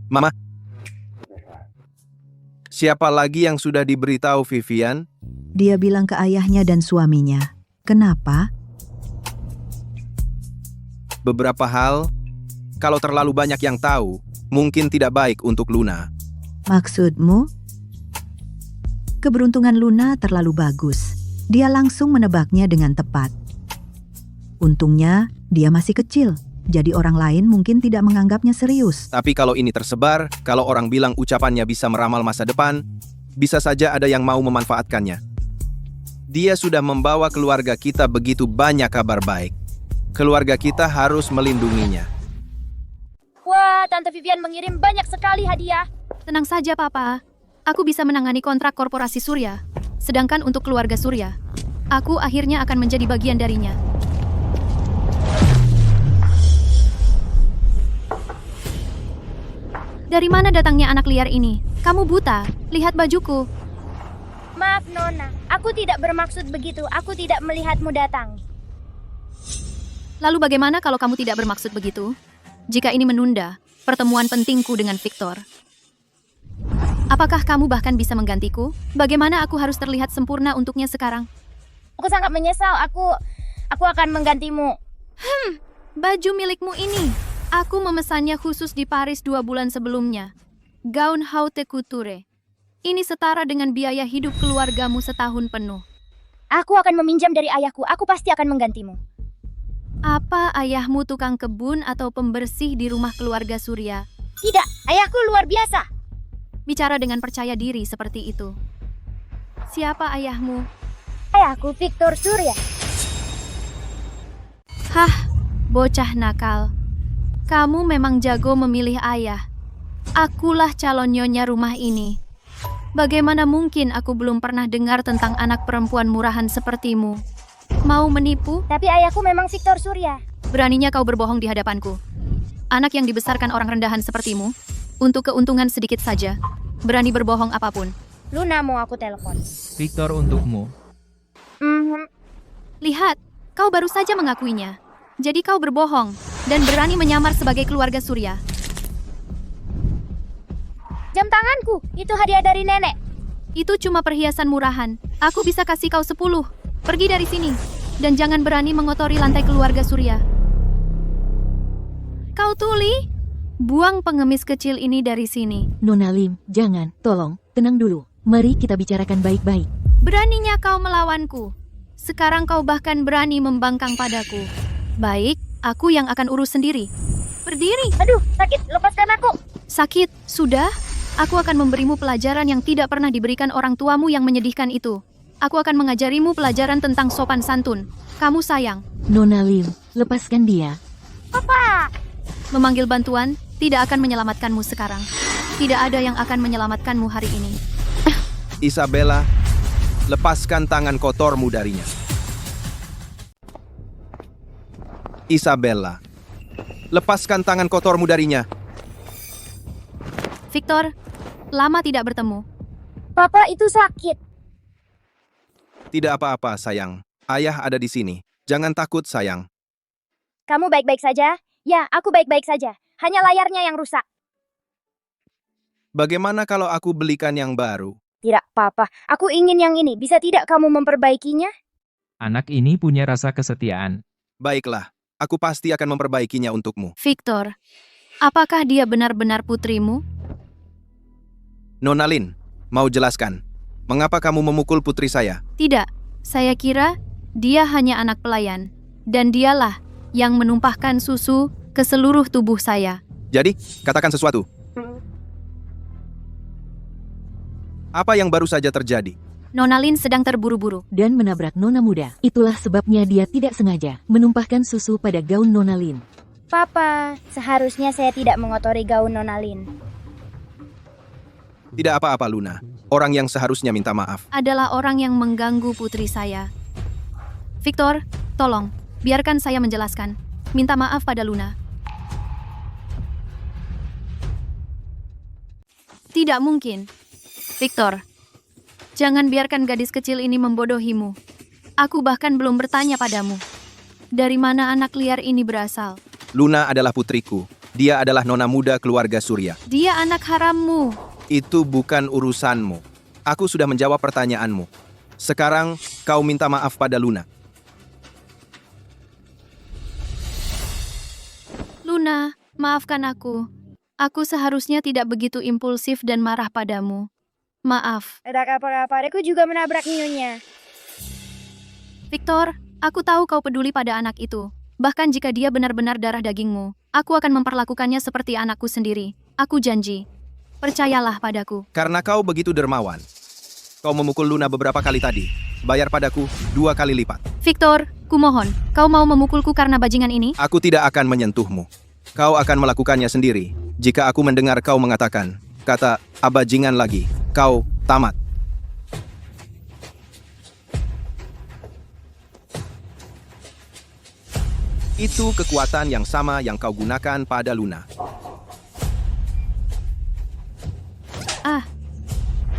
Mama, siapa lagi yang sudah diberitahu Vivian? Dia bilang ke ayahnya dan suaminya. Kenapa? Beberapa hal, kalau terlalu banyak yang tahu, mungkin tidak baik untuk Luna. Maksudmu? Keberuntungan Luna terlalu bagus. Dia langsung menebaknya dengan tepat. Untungnya, dia masih kecil. Jadi orang lain mungkin tidak menganggapnya serius. Tapi kalau ini tersebar, kalau orang bilang ucapannya bisa meramal masa depan, bisa saja ada yang mau memanfaatkannya. Dia sudah membawa keluarga kita begitu banyak kabar baik. Keluarga kita harus melindunginya. Wah, Tante Vivian mengirim banyak sekali hadiah. Tenang saja, Papa. Aku bisa menangani kontrak korporasi Surya. Sedangkan untuk keluarga Surya, aku akhirnya akan menjadi bagian darinya. Dari mana datangnya anak liar ini? Kamu buta. Lihat bajuku. Maaf, Nona. Aku tidak bermaksud begitu. Aku tidak melihatmu datang. Lalu bagaimana kalau kamu tidak bermaksud begitu? Jika ini menunda pertemuan pentingku dengan Victor. Apakah kamu bahkan bisa menggantiku? Bagaimana aku harus terlihat sempurna untuknya sekarang? Aku sangat menyesal. Aku akan menggantimu. Baju milikmu ini. Aku memesannya khusus di Paris 2 bulan sebelumnya. Gaun haute couture. Ini setara dengan biaya hidup keluargamu setahun penuh. Aku akan meminjam dari ayahku. Aku pasti akan menggantimu. Apa ayahmu tukang kebun atau pembersih di rumah keluarga Surya? Tidak, ayahku luar biasa. Bicara dengan percaya diri seperti itu. Siapa ayahmu? Ayahku Victor Surya. Hah, bocah nakal. Kamu memang jago memilih ayah. Akulah calon nyonya rumah ini. Bagaimana mungkin aku belum pernah dengar tentang anak perempuan murahan sepertimu? Mau menipu? Tapi ayahku memang Victor Surya. Beraninya kau berbohong di hadapanku. Anak yang dibesarkan orang rendahan sepertimu, untuk keuntungan sedikit saja, berani berbohong apapun. Luna mau aku telepon. Victor untukmu. Lihat, kau baru saja mengakuinya. Jadi kau berbohong dan berani menyamar sebagai keluarga Surya. Jam tanganku, itu hadiah dari nenek. Itu cuma perhiasan murahan. Aku bisa kasih kau 10. Pergi dari sini. Dan jangan berani mengotori lantai keluarga Surya. Kau tuli? Buang pengemis kecil ini dari sini. Nona Lim, jangan, tolong, tenang dulu. Mari kita bicarakan baik-baik. Beraninya kau melawanku. Sekarang kau bahkan berani membangkang padaku. Baik, aku yang akan urus sendiri. Berdiri. Aduh, sakit. Lepaskan aku. Sakit, sudah? Aku akan memberimu pelajaran yang tidak pernah diberikan orang tuamu yang menyedihkan itu. Aku akan mengajarimu pelajaran tentang sopan santun. Kamu sayang. Nona Lim, lepaskan dia. Papa! Memanggil bantuan tidak akan menyelamatkanmu sekarang. Tidak ada yang akan menyelamatkanmu hari ini. Isabella, lepaskan tangan kotormu darinya. Isabella, lepaskan tangan kotormu darinya. Victor, lama tidak bertemu. Papa, itu sakit. Tidak apa-apa, sayang. Ayah ada di sini. Jangan takut, sayang. Kamu baik-baik saja? Ya, aku baik-baik saja. Hanya layarnya yang rusak. Bagaimana kalau aku belikan yang baru? Tidak, Papa. Aku ingin yang ini. Bisa tidak kamu memperbaikinya? Anak ini punya rasa kesetiaan. Baiklah, aku pasti akan memperbaikinya untukmu. Victor, apakah dia benar-benar putrimu? Nona Lin, mau jelaskan. Mengapa kamu memukul putri saya? Tidak, saya kira dia hanya anak pelayan. Dan dialah yang menumpahkan susu ke seluruh tubuh saya. Jadi, katakan sesuatu. Apa yang baru saja terjadi? Nona Lin sedang terburu-buru. Dan menabrak Nona muda. Itulah sebabnya dia tidak sengaja menumpahkan susu pada gaun Nona Lin. Papa, seharusnya saya tidak mengotori gaun Nona Lin. Tidak apa-apa, Luna. Orang yang seharusnya minta maaf. Adalah orang yang mengganggu putri saya. Victor, tolong, biarkan saya menjelaskan. Minta maaf pada Luna. Tidak mungkin. Victor, jangan biarkan gadis kecil ini membodohimu. Aku bahkan belum bertanya padamu. Dari mana anak liar ini berasal? Luna adalah putriku. Dia adalah nona muda keluarga Surya. Dia anak harammu. Itu bukan urusanmu. Aku sudah menjawab pertanyaanmu. Sekarang, kau minta maaf pada Luna. Luna, maafkan aku. Aku seharusnya tidak begitu impulsif dan marah padamu. Maaf. Ada kabar-kabar, aku juga menabrak nyonya. Victor, aku tahu kau peduli pada anak itu. Bahkan jika dia benar-benar darah dagingmu, aku akan memperlakukannya seperti anakku sendiri. Aku janji. Percayalah padaku. Karena kau begitu dermawan. Kau memukul Luna beberapa kali tadi. Bayar padaku 2 kali lipat. Victor, kumohon, kau mau memukulku karena bajingan ini? Aku tidak akan menyentuhmu. Kau akan melakukannya sendiri. Jika aku mendengar kau mengatakan kata abajingan lagi, kau tamat. Itu kekuatan yang sama yang kau gunakan pada Luna.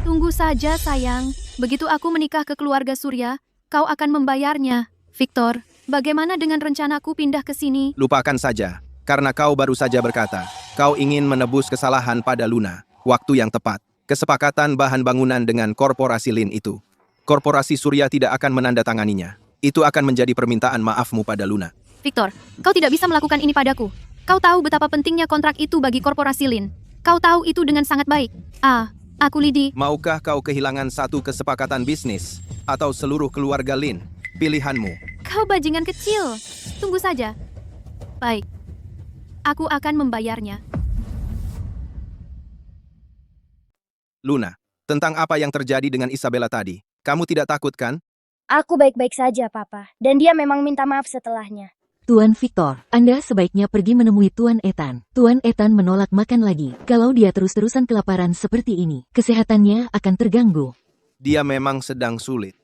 Tunggu saja, sayang. Begitu aku menikah ke keluarga Surya, kau akan membayarnya. Victor, bagaimana dengan rencanaku pindah ke sini? Lupakan saja, karena kau baru saja berkata, kau ingin menebus kesalahan pada Luna. Waktu yang tepat. Kesepakatan bahan bangunan dengan korporasi Lin itu. Korporasi Surya tidak akan menandatanganinya. Itu akan menjadi permintaan maafmu pada Luna. Victor, kau tidak bisa melakukan ini padaku. Kau tahu betapa pentingnya kontrak itu bagi korporasi Lin. Kau tahu itu dengan sangat baik. Aku Lidi. Maukah kau kehilangan satu kesepakatan bisnis? Atau seluruh keluarga Lin? Pilihanmu. Kau bajingan kecil. Tunggu saja. Baik. Aku akan membayarnya. Luna, tentang apa yang terjadi dengan Isabella tadi, kamu tidak takut kan? Aku baik-baik saja, Papa. Dan dia memang minta maaf setelahnya. Tuan Victor, Anda sebaiknya pergi menemui Tuan Ethan. Tuan Ethan menolak makan lagi. Kalau dia terus-terusan kelaparan seperti ini, kesehatannya akan terganggu. Dia memang sedang sulit.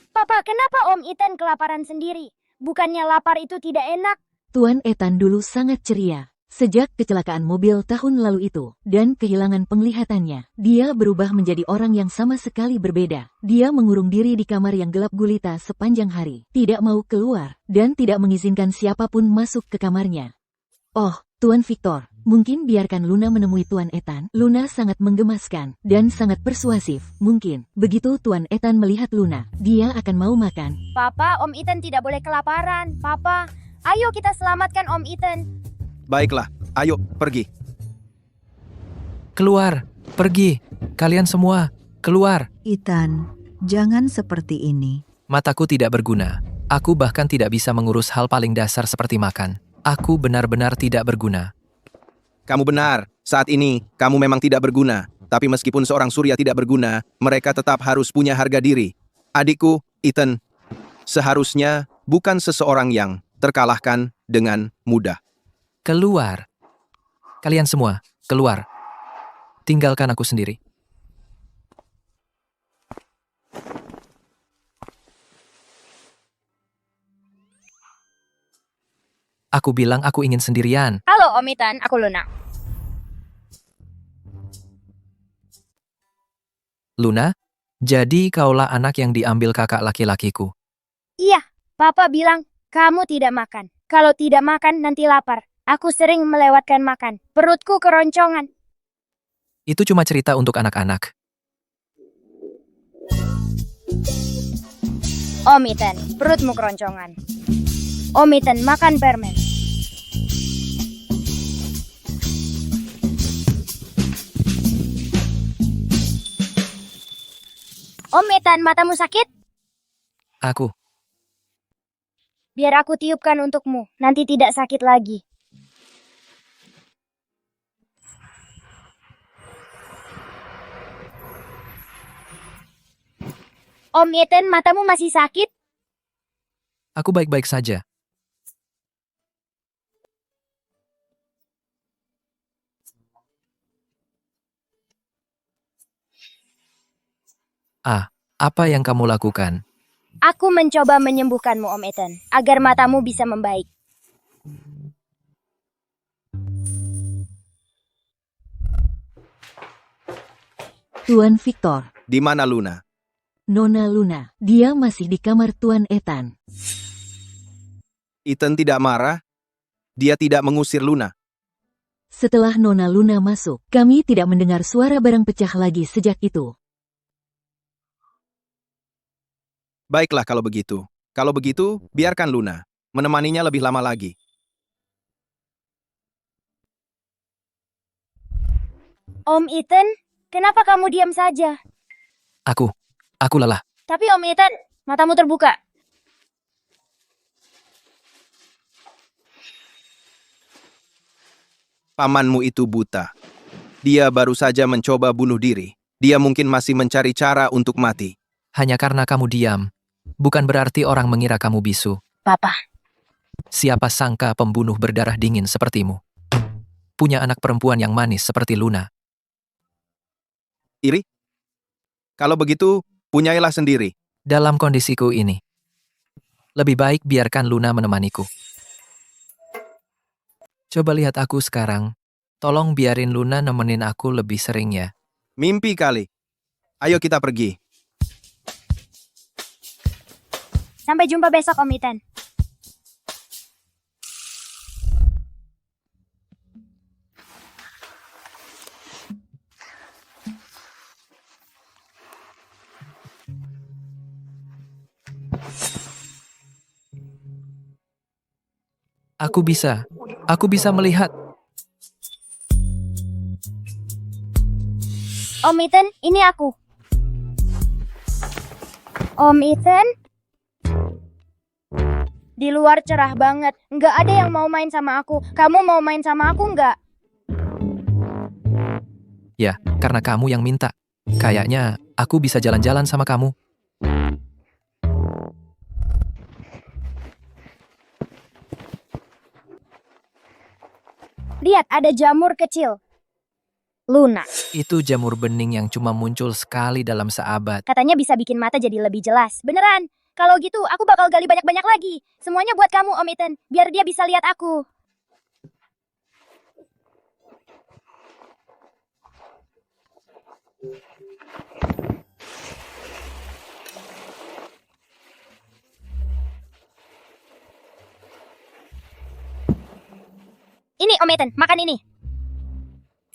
Papa, kenapa Om Ethan kelaparan sendiri? Bukannya lapar itu tidak enak? Tuan Ethan dulu sangat ceria. Sejak kecelakaan mobil tahun lalu itu, dan kehilangan penglihatannya, dia berubah menjadi orang yang sama sekali berbeda. Dia mengurung diri di kamar yang gelap gulita sepanjang hari, tidak mau keluar, dan tidak mengizinkan siapapun masuk ke kamarnya. Oh, Tuan Victor, mungkin biarkan Luna menemui Tuan Ethan. Luna sangat menggemaskan, dan sangat persuasif. Mungkin, begitu Tuan Ethan melihat Luna, dia akan mau makan. Papa, Om Ethan tidak boleh kelaparan. Papa, ayo kita selamatkan Om Ethan. Baiklah, ayo, pergi. Keluar, pergi. Kalian semua, keluar. Ethan, jangan seperti ini. Mataku tidak berguna. Aku bahkan tidak bisa mengurus hal paling dasar seperti makan. Aku benar-benar tidak berguna. Kamu benar, saat ini, kamu memang tidak berguna. Tapi meskipun seorang Surya tidak berguna, mereka tetap harus punya harga diri. Adikku, Ethan, seharusnya bukan seseorang yang terkalahkan dengan mudah. Keluar. Kalian semua, keluar. Tinggalkan aku sendiri. Aku bilang aku ingin sendirian. Halo Om Ethan, aku Luna. Luna, jadi kaulah anak yang diambil kakak laki-lakiku. Iya, Papa bilang kamu tidak makan. Kalau tidak makan nanti lapar. Aku sering melewatkan makan. Perutku keroncongan. Itu cuma cerita untuk anak-anak. Om Ethan, perutmu keroncongan. Om Ethan, makan permen. Om Ethan, matamu sakit? Aku, Biar aku tiupkan untukmu, nanti tidak sakit lagi. Om Ethan, matamu masih sakit? aku baik-baik saja. Apa yang kamu lakukan? Aku mencoba menyembuhkanmu, Om Ethan, agar matamu bisa membaik. Tuan Victor, Di mana Luna? Nona Luna, dia masih di kamar Tuan Ethan. Ethan tidak marah? Dia tidak mengusir Luna. Setelah Nona Luna masuk, kami tidak mendengar suara barang pecah lagi sejak itu. Baiklah kalau begitu. Kalau begitu, biarkan Luna menemaninya lebih lama lagi. Om Ethan, kenapa kamu diam saja? Aku lelah. Tapi Om Ethan, matamu terbuka. Pamanmu itu buta. Dia baru saja mencoba bunuh diri. Dia mungkin masih mencari cara untuk mati. Hanya karena kamu diam, bukan berarti orang mengira kamu bisu. Papa. Siapa sangka pembunuh berdarah dingin sepertimu punya anak perempuan yang manis seperti Luna. Iri? Kalau begitu, punyailah sendiri. Dalam kondisiku ini, lebih baik biarkan Luna menemaniku. Coba lihat aku sekarang. Tolong biarin Luna nemenin aku lebih sering ya. Mimpi kali. Ayo kita pergi. Sampai jumpa besok, Om Ethan. Aku bisa melihat. Om Ethan, ini aku. Om Ethan? Di luar cerah banget. Nggak ada yang mau main sama aku. Kamu mau main sama aku nggak? Ya, karena kamu yang minta. Kayaknya aku bisa jalan-jalan sama kamu. Lihat, ada jamur kecil. Luna. Itu jamur bening yang cuma muncul sekali dalam seabad. Katanya bisa bikin mata jadi lebih jelas. Beneran. Kalau gitu, aku bakal gali banyak-banyak lagi. Semuanya buat kamu, Om Ethan. Biar dia bisa lihat aku. Ini, Om Ethan, makan ini.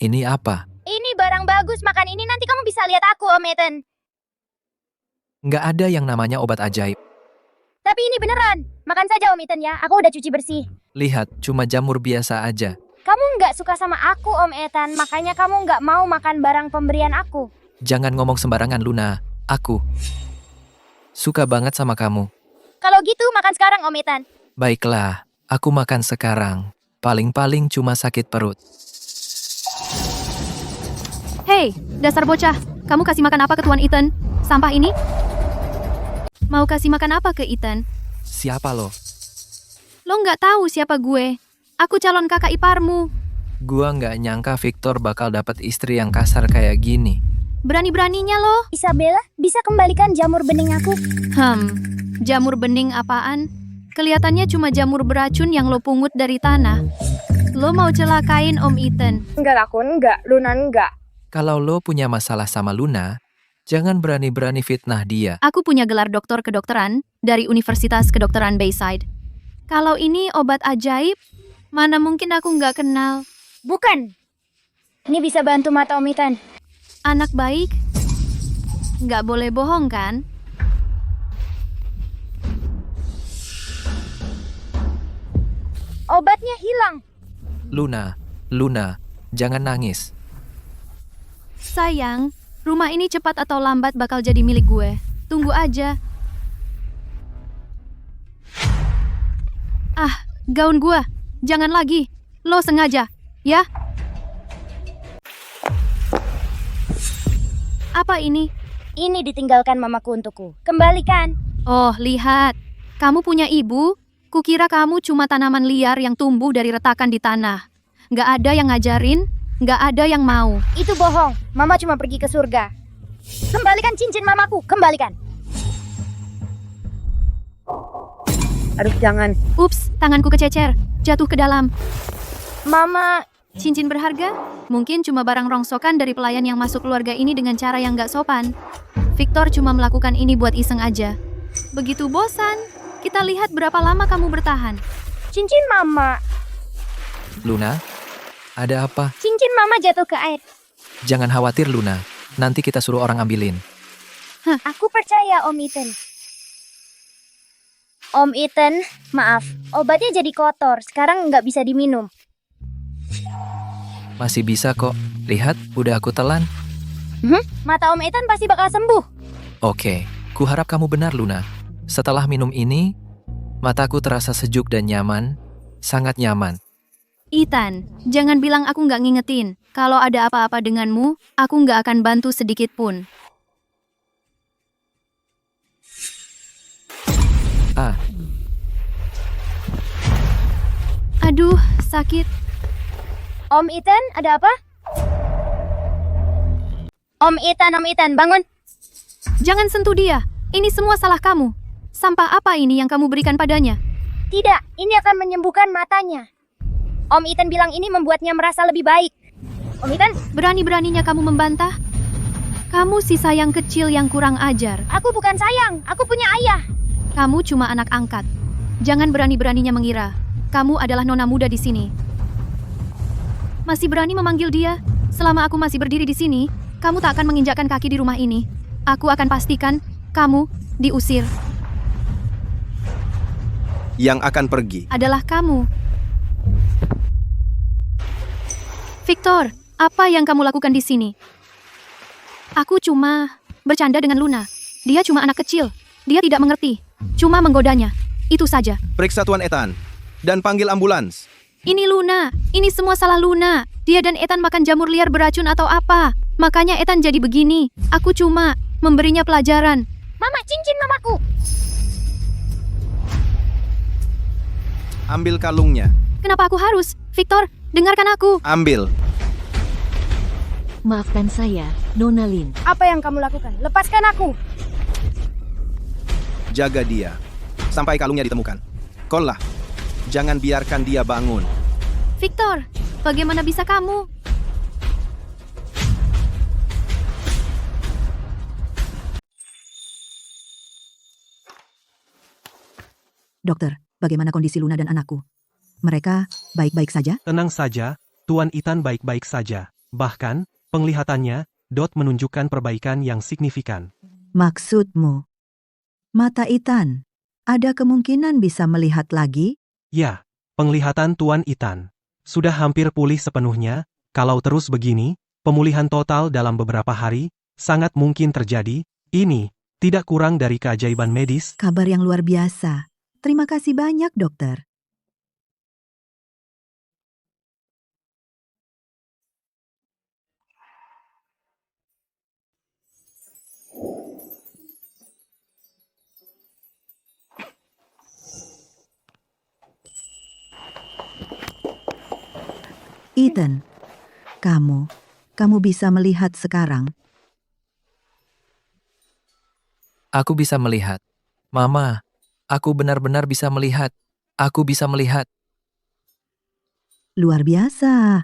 Ini apa? Ini barang bagus, makan ini nanti kamu bisa lihat aku, Om Ethan. Nggak ada yang namanya obat ajaib. Tapi ini beneran. Makan saja, Om Ethan ya. Aku udah cuci bersih. Lihat, cuma jamur biasa aja. Kamu nggak suka sama aku, Om Ethan. Makanya kamu nggak mau makan barang pemberian aku. Jangan ngomong sembarangan, Luna. Aku suka banget sama kamu. Kalau gitu, makan sekarang, Om Ethan. Baiklah, aku makan sekarang. Paling-paling cuma sakit perut. Hei, dasar bocah. Kamu kasih makan apa ke Tuan Ethan? Sampah ini? Mau kasih makan apa ke Ethan? Siapa lo? Lo nggak tahu siapa gue. Aku calon kakak iparmu. Gua nggak nyangka Victor bakal dapat istri yang kasar kayak gini. Berani-beraninya lo. Isabella, bisa kembalikan jamur bening aku? Jamur bening apaan? Kelihatannya cuma jamur beracun yang lo pungut dari tanah. Lo mau celakain Om Ethan. Enggak, aku enggak. Luna enggak. Kalau lo punya masalah sama Luna, jangan berani-berani fitnah dia. Aku punya gelar doktor kedokteran dari Universitas Kedokteran Bayside. Kalau ini obat ajaib, mana mungkin aku nggak kenal. Bukan. Ini bisa bantu mata Om Ethan. Anak baik, nggak boleh bohong kan? Obatnya hilang. Luna, jangan nangis. Sayang, rumah ini cepat atau lambat bakal jadi milik gue. Tunggu aja. Ah, gaun gue. Jangan lagi. Lo sengaja, ya? Apa ini? Ini ditinggalkan mamaku untukku. Kembalikan. Oh, lihat. Kamu punya ibu? Kukira kamu cuma tanaman liar yang tumbuh dari retakan di tanah. Nggak ada yang ngajarin, nggak ada yang mau. Itu bohong. Mama cuma pergi ke surga. Kembalikan cincin mamaku. Kembalikan. Aduh, jangan. Ups, tanganku kececer. Jatuh ke dalam. Mama, Cincin berharga? Mungkin cuma barang rongsokan dari pelayan yang masuk keluarga ini dengan cara yang nggak sopan. Victor cuma melakukan ini buat iseng aja. Begitu bosan, kita lihat berapa lama kamu bertahan. cincin mama. Luna, ada apa? Cincin mama jatuh ke air. Jangan khawatir Luna, nanti kita suruh orang ambilin. Aku percaya Om Ethan. Om Ethan, maaf. Obatnya jadi kotor. Sekarang nggak bisa diminum. Masih bisa kok, lihat udah aku telan. Mata Om Ethan pasti bakal sembuh. Oke, kuharap kamu benar Luna. Setelah minum ini, mataku terasa sejuk dan nyaman, sangat nyaman. Ethan, jangan bilang aku nggak ngingetin. Kalau ada apa-apa denganmu, aku nggak akan bantu sedikit pun. Ah, Aduh, sakit. Om Ethan, ada apa? Om Ethan, bangun. Jangan sentuh dia. Ini semua salah kamu. Sampah apa ini yang kamu berikan padanya? Tidak, ini akan menyembuhkan matanya. Om Ethan bilang ini membuatnya merasa lebih baik. Om Ethan, Berani-beraninya kamu membantah? Kamu si sayang kecil yang kurang ajar. aku bukan sayang, aku punya ayah. Kamu cuma anak angkat. Jangan berani-beraninya mengira. Kamu adalah nona muda di sini. Masih berani memanggil dia? Selama aku masih berdiri di sini, kamu tak akan menginjakkan kaki di rumah ini. Aku akan pastikan kamu diusir. Yang akan pergi. Adalah kamu. Victor, apa yang kamu lakukan di sini? Aku cuma bercanda dengan Luna. Dia cuma anak kecil. Dia tidak mengerti. Cuma menggodanya. Itu saja. Periksa Tuan Ethan. Dan panggil ambulans. Ini Luna. Ini semua salah Luna. Dia dan Ethan makan jamur liar beracun atau apa. Makanya Ethan jadi begini. Aku cuma memberinya pelajaran. Mama, cincin mamaku. Ambil kalungnya. Kenapa aku harus? Victor, dengarkan aku. Ambil. Maafkan saya, Nona Lin. Apa yang kamu lakukan? Lepaskan aku. Jaga dia. Sampai kalungnya ditemukan. Kolah. Jangan biarkan dia bangun. Victor, bagaimana bisa kamu? Dokter, bagaimana kondisi Luna dan anakku? Mereka baik-baik saja? Tenang saja, Tuan Ethan baik-baik saja. Bahkan, penglihatannya, menunjukkan perbaikan yang signifikan. Maksudmu? Mata Ethan, ada kemungkinan bisa melihat lagi? Ya, penglihatan Tuan Ethan sudah hampir pulih sepenuhnya. Kalau terus begini, pemulihan total dalam beberapa hari sangat mungkin terjadi. Ini tidak kurang dari keajaiban medis. Kabar yang luar biasa. Terima kasih banyak, dokter. Ethan, kamu bisa melihat sekarang. Aku bisa melihat. Mama, Aku benar-benar bisa melihat. Aku bisa melihat. Luar biasa.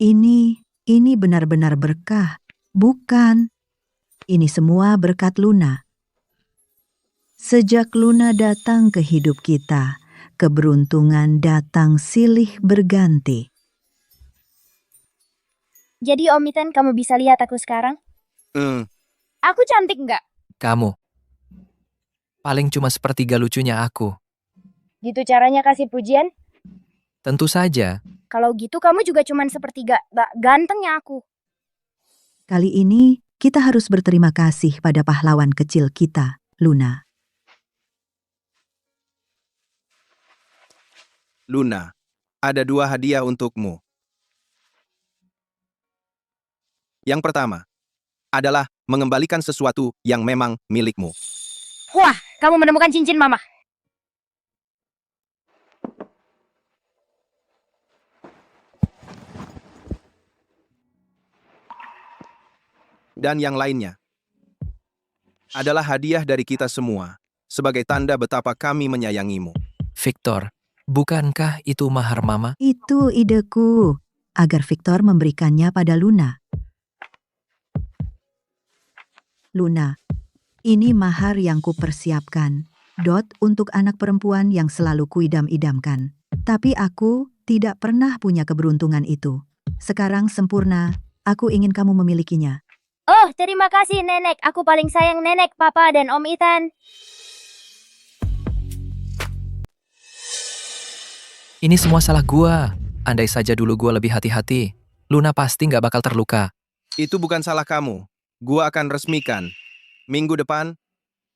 Ini benar-benar berkah. Bukan. Ini semua berkat Luna. Sejak Luna datang ke hidup kita, keberuntungan datang silih berganti. Jadi Om Ethan, kamu bisa lihat aku sekarang? Aku cantik nggak? Kamu. Paling cuma sepertiga lucunya aku. Gitu caranya kasih pujian? Tentu saja. Kalau gitu kamu juga cuman sepertiga gantengnya aku. Kali ini, kita harus berterima kasih pada pahlawan kecil kita, Luna. Luna, ada 2 hadiah untukmu. Yang pertama adalah mengembalikan sesuatu yang memang milikmu. Wah, kamu menemukan cincin mama. Dan yang lainnya adalah hadiah dari kita semua sebagai tanda betapa kami menyayangimu. Victor, bukankah itu mahar mama? Itu ideku, agar Victor memberikannya pada Luna. Luna, ini mahar yang kupersiapkan, untuk anak perempuan yang selalu kuidam-idamkan. Tapi aku tidak pernah punya keberuntungan itu. Sekarang sempurna, aku ingin kamu memilikinya. Oh, terima kasih Nenek. Aku paling sayang Nenek, Papa, dan Om Ethan. Ini semua salah gua. Andai saja dulu gua lebih hati-hati, Luna pasti nggak bakal terluka. Itu bukan salah kamu. Gua akan resmikan. Minggu depan,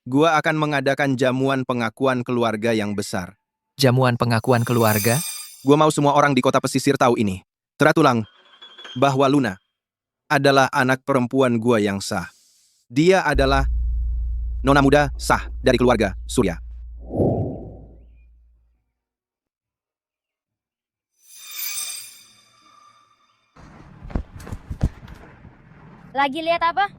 gua akan mengadakan jamuan pengakuan keluarga yang besar. Jamuan pengakuan keluarga? Gua mau semua orang di kota pesisir tahu ini. Teratulang bahwa Luna adalah anak perempuan gua yang sah. Dia adalah nona muda sah dari keluarga Surya. Lagi lihat apa?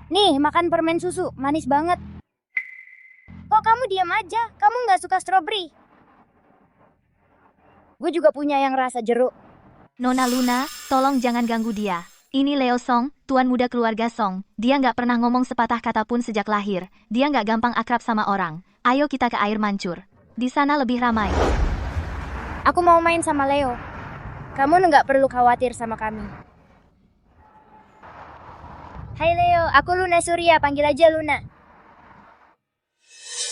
Nih, makan permen susu. Manis banget. Kok kamu diam aja? Kamu nggak suka stroberi? Gue juga punya yang rasa jeruk. Nona Luna, tolong jangan ganggu dia. Ini Leo Song, tuan muda keluarga Song. Dia nggak pernah ngomong sepatah kata pun sejak lahir. Dia nggak gampang akrab sama orang. Ayo kita ke air mancur. Di sana lebih ramai. Aku mau main sama Leo. Kamu nggak perlu khawatir sama kami. Hai Leo, aku Luna Surya. Panggil aja Luna.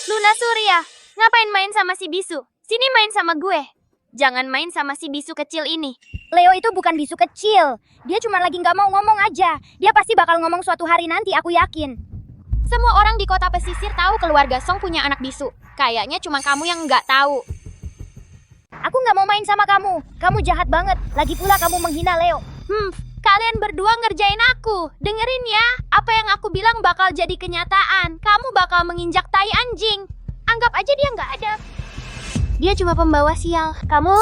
Luna Surya, ngapain main sama si bisu? Sini main sama gue. Jangan main sama si bisu kecil ini. Leo itu bukan bisu kecil. Dia cuma lagi nggak mau ngomong aja. Dia pasti bakal ngomong suatu hari nanti, aku yakin. Semua orang di kota pesisir tahu keluarga Song punya anak bisu. Kayaknya cuma kamu yang nggak tahu. Aku nggak mau main sama kamu. Kamu jahat banget. Lagi pula kamu menghina Leo. Kalian berdua ngerjain aku. Dengerin ya. Apa yang aku bilang bakal jadi kenyataan. Kamu bakal menginjak tai anjing. Anggap aja dia nggak ada. Dia cuma pembawa sial. Kamu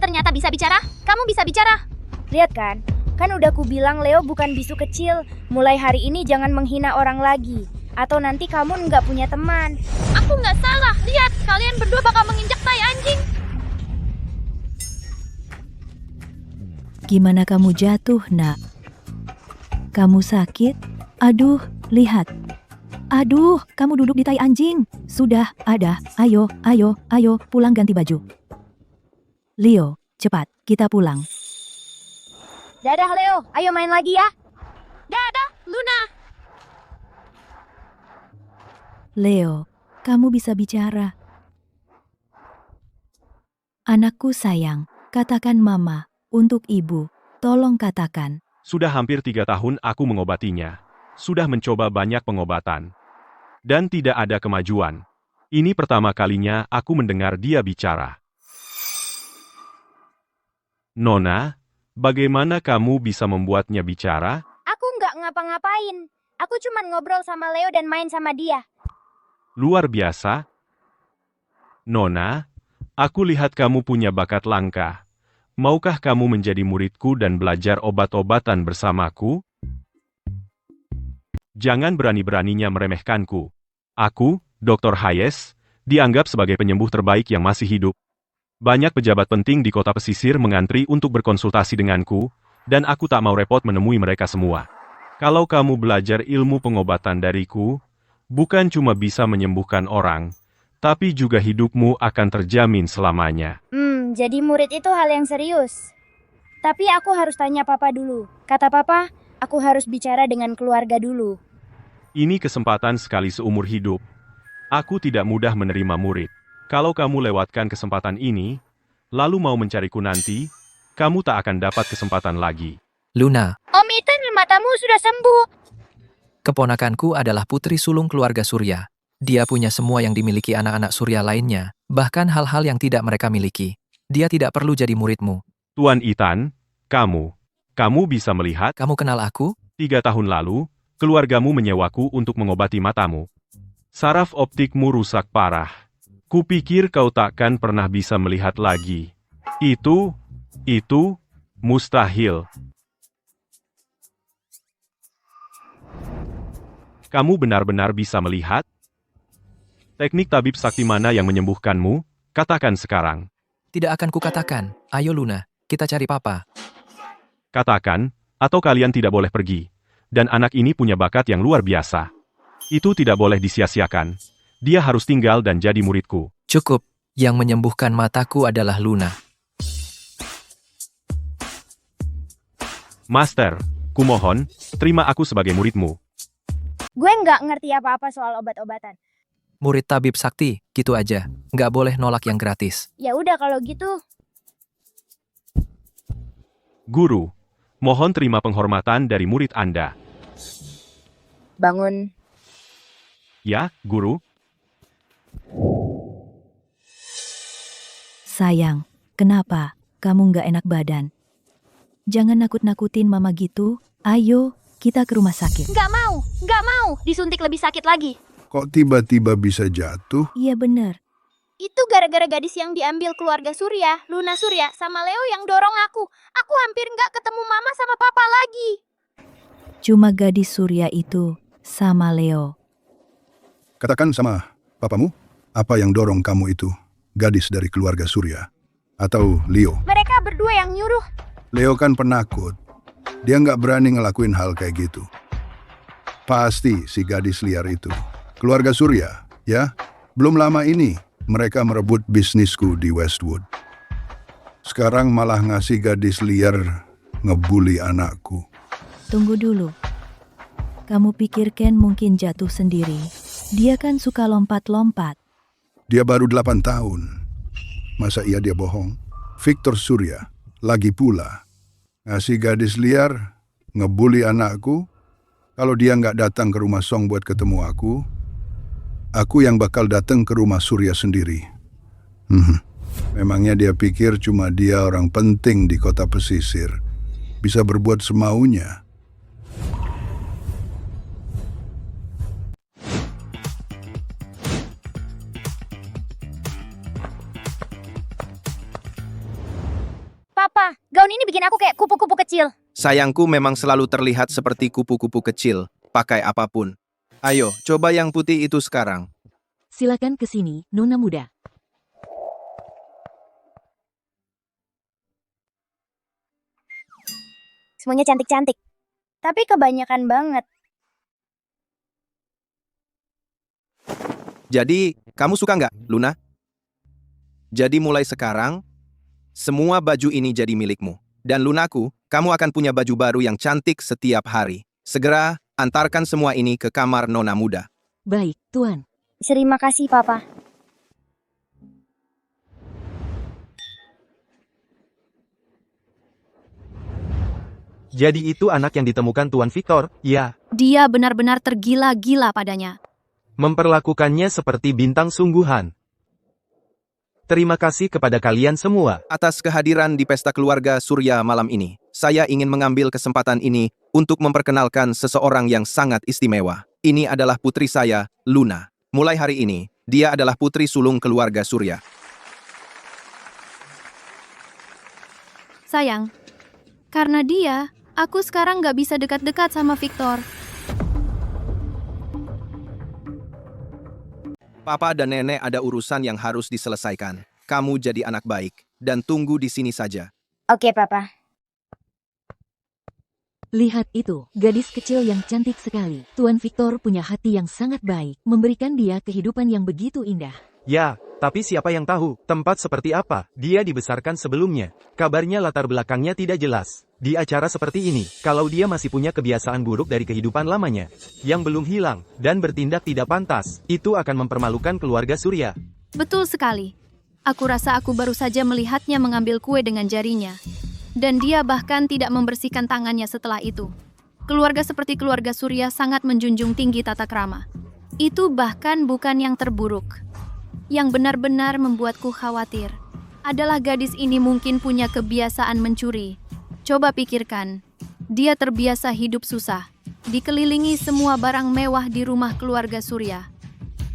ternyata bisa bicara. Kamu bisa bicara. Lihat kan? Kan udah ku bilang Leo bukan bisu kecil. Mulai hari ini jangan menghina orang lagi. Atau nanti kamu nggak punya teman. Aku nggak salah. Lihat, kalian berdua bakal menginjak tai anjing. Gimana kamu jatuh, nak? Kamu sakit? Aduh, lihat. Aduh, kamu duduk di tai anjing. Sudah, ada. Ayo, pulang ganti baju. Leo, cepat, kita pulang. Dadah Leo, ayo main lagi ya. Dadah, Luna. Leo, kamu bisa bicara. Anakku sayang, katakan mama. Untuk ibu, tolong katakan. Sudah hampir 3 tahun aku mengobatinya. Sudah mencoba banyak pengobatan. Dan tidak ada kemajuan. Ini pertama kalinya aku mendengar dia bicara. Nona, bagaimana kamu bisa membuatnya bicara? Aku nggak ngapa-ngapain. Aku cuma ngobrol sama Leo dan main sama dia. Luar biasa. Nona, aku lihat kamu punya bakat langka. Maukah kamu menjadi muridku dan belajar obat-obatan bersamaku? Jangan berani-beraninya meremehkanku. Aku, Dr. Hayes, dianggap sebagai penyembuh terbaik yang masih hidup. Banyak pejabat penting di kota pesisir mengantri untuk berkonsultasi denganku, dan aku tak mau repot menemui mereka semua. Kalau kamu belajar ilmu pengobatan dariku, bukan cuma bisa menyembuhkan orang, tapi juga hidupmu akan terjamin selamanya. Jadi murid itu hal yang serius. Tapi aku harus tanya papa dulu. Kata papa, aku harus bicara dengan keluarga dulu. Ini kesempatan sekali seumur hidup. Aku tidak mudah menerima murid. Kalau kamu lewatkan kesempatan ini, lalu mau mencariku nanti, kamu tak akan dapat kesempatan lagi. Luna, Om Ethan, matamu sudah sembuh. keponakanku adalah putri sulung keluarga Surya. Dia punya semua yang dimiliki anak-anak Surya lainnya, bahkan hal-hal yang tidak mereka miliki. Dia tidak perlu jadi muridmu. Tuan Ethan, kamu bisa melihat, Kamu kenal aku? 3 tahun lalu, keluargamu menyewaku untuk mengobati matamu. Saraf optikmu rusak parah. Kupikir kau takkan pernah bisa melihat lagi. Itu mustahil. Kamu benar-benar bisa melihat? Teknik tabib sakti mana yang menyembuhkanmu? Katakan sekarang. Tidak akan kukatakan. Ayo Luna, kita cari papa. Katakan, atau kalian tidak boleh pergi. Dan anak ini punya bakat yang luar biasa. Itu tidak boleh disia-siakan. Dia harus tinggal dan jadi muridku. Cukup, yang menyembuhkan mataku adalah Luna. Master, kumohon, terima aku sebagai muridmu. Gue nggak ngerti apa-apa soal obat-obatan. Murid tabib sakti, gitu aja. Nggak boleh nolak yang gratis. Ya udah kalau gitu. Guru, mohon terima penghormatan dari murid Anda. Bangun. Ya, Guru? Sayang, kenapa kamu nggak enak badan? Jangan nakut-nakutin mama gitu. Ayo, kita ke rumah sakit. Nggak mau. Disuntik lebih sakit lagi. Kok tiba-tiba bisa jatuh? Iya bener. Itu gara-gara gadis yang diambil keluarga Surya, Luna Surya, sama Leo yang dorong aku. Aku hampir nggak ketemu mama sama papa lagi. Cuma gadis Surya itu sama Leo. Katakan sama papamu, apa yang dorong kamu itu? Gadis dari keluarga Surya? Atau Leo? Mereka berdua yang nyuruh. Leo kan penakut. Dia nggak berani ngelakuin hal kayak gitu. Pasti si gadis liar itu. Keluarga Surya, ya? Belum lama ini, mereka merebut bisnisku di Westwood. Sekarang malah ngasih gadis liar ngebully anakku. Tunggu dulu. Kamu pikir Ken mungkin jatuh sendiri? Dia kan suka lompat-lompat. Dia baru 8 tahun. Masa iya dia bohong? Victor Surya, lagi pula, ngasih gadis liar, ngebully anakku. Kalau dia nggak datang ke rumah Song buat ketemu aku yang bakal datang ke rumah Surya sendiri. Memangnya dia pikir cuma dia orang penting di kota pesisir. Bisa berbuat semaunya. Papa, gaun ini bikin aku kayak kupu-kupu kecil. Sayangku memang selalu terlihat seperti kupu-kupu kecil, pakai apapun. Ayo, coba yang putih itu sekarang. Silakan ke sini, Nona muda. Semuanya cantik-cantik. Tapi kebanyakan banget. Jadi, kamu suka nggak, Luna? Jadi mulai sekarang, semua baju ini jadi milikmu. Dan Lunaku, kamu akan punya baju baru yang cantik setiap hari. Segera, antarkan semua ini ke kamar Nona muda. Baik, Tuan. Terima kasih, Papa. Jadi itu anak yang ditemukan Tuan Victor, ya. Dia benar-benar tergila-gila padanya. Memperlakukannya seperti bintang sungguhan. Terima kasih kepada kalian semua. Atas kehadiran di pesta keluarga Surya malam ini, saya ingin mengambil kesempatan ini untuk memperkenalkan seseorang yang sangat istimewa. Ini adalah putri saya, Luna. Mulai hari ini, dia adalah putri sulung keluarga Surya. Sayang, karena dia, aku sekarang nggak bisa dekat-dekat sama Victor. Papa dan nenek ada urusan yang harus diselesaikan. Kamu jadi anak baik, dan tunggu di sini saja. Oke, Papa. Lihat itu, gadis kecil yang cantik sekali. Tuan Victor punya hati yang sangat baik, memberikan dia kehidupan yang begitu indah. Ya, tapi siapa yang tahu tempat seperti apa dia dibesarkan sebelumnya. Kabarnya latar belakangnya tidak jelas. Di acara seperti ini, kalau dia masih punya kebiasaan buruk dari kehidupan lamanya, yang belum hilang, dan bertindak tidak pantas, itu akan mempermalukan keluarga Surya. Betul sekali. Aku rasa aku baru saja melihatnya mengambil kue dengan jarinya. Dan dia bahkan tidak membersihkan tangannya setelah itu. Keluarga seperti keluarga Surya sangat menjunjung tinggi tata krama. Itu bahkan bukan yang terburuk. Yang benar-benar membuatku khawatir adalah gadis ini mungkin punya kebiasaan mencuri. Coba pikirkan, dia terbiasa hidup susah, dikelilingi semua barang mewah di rumah keluarga Surya.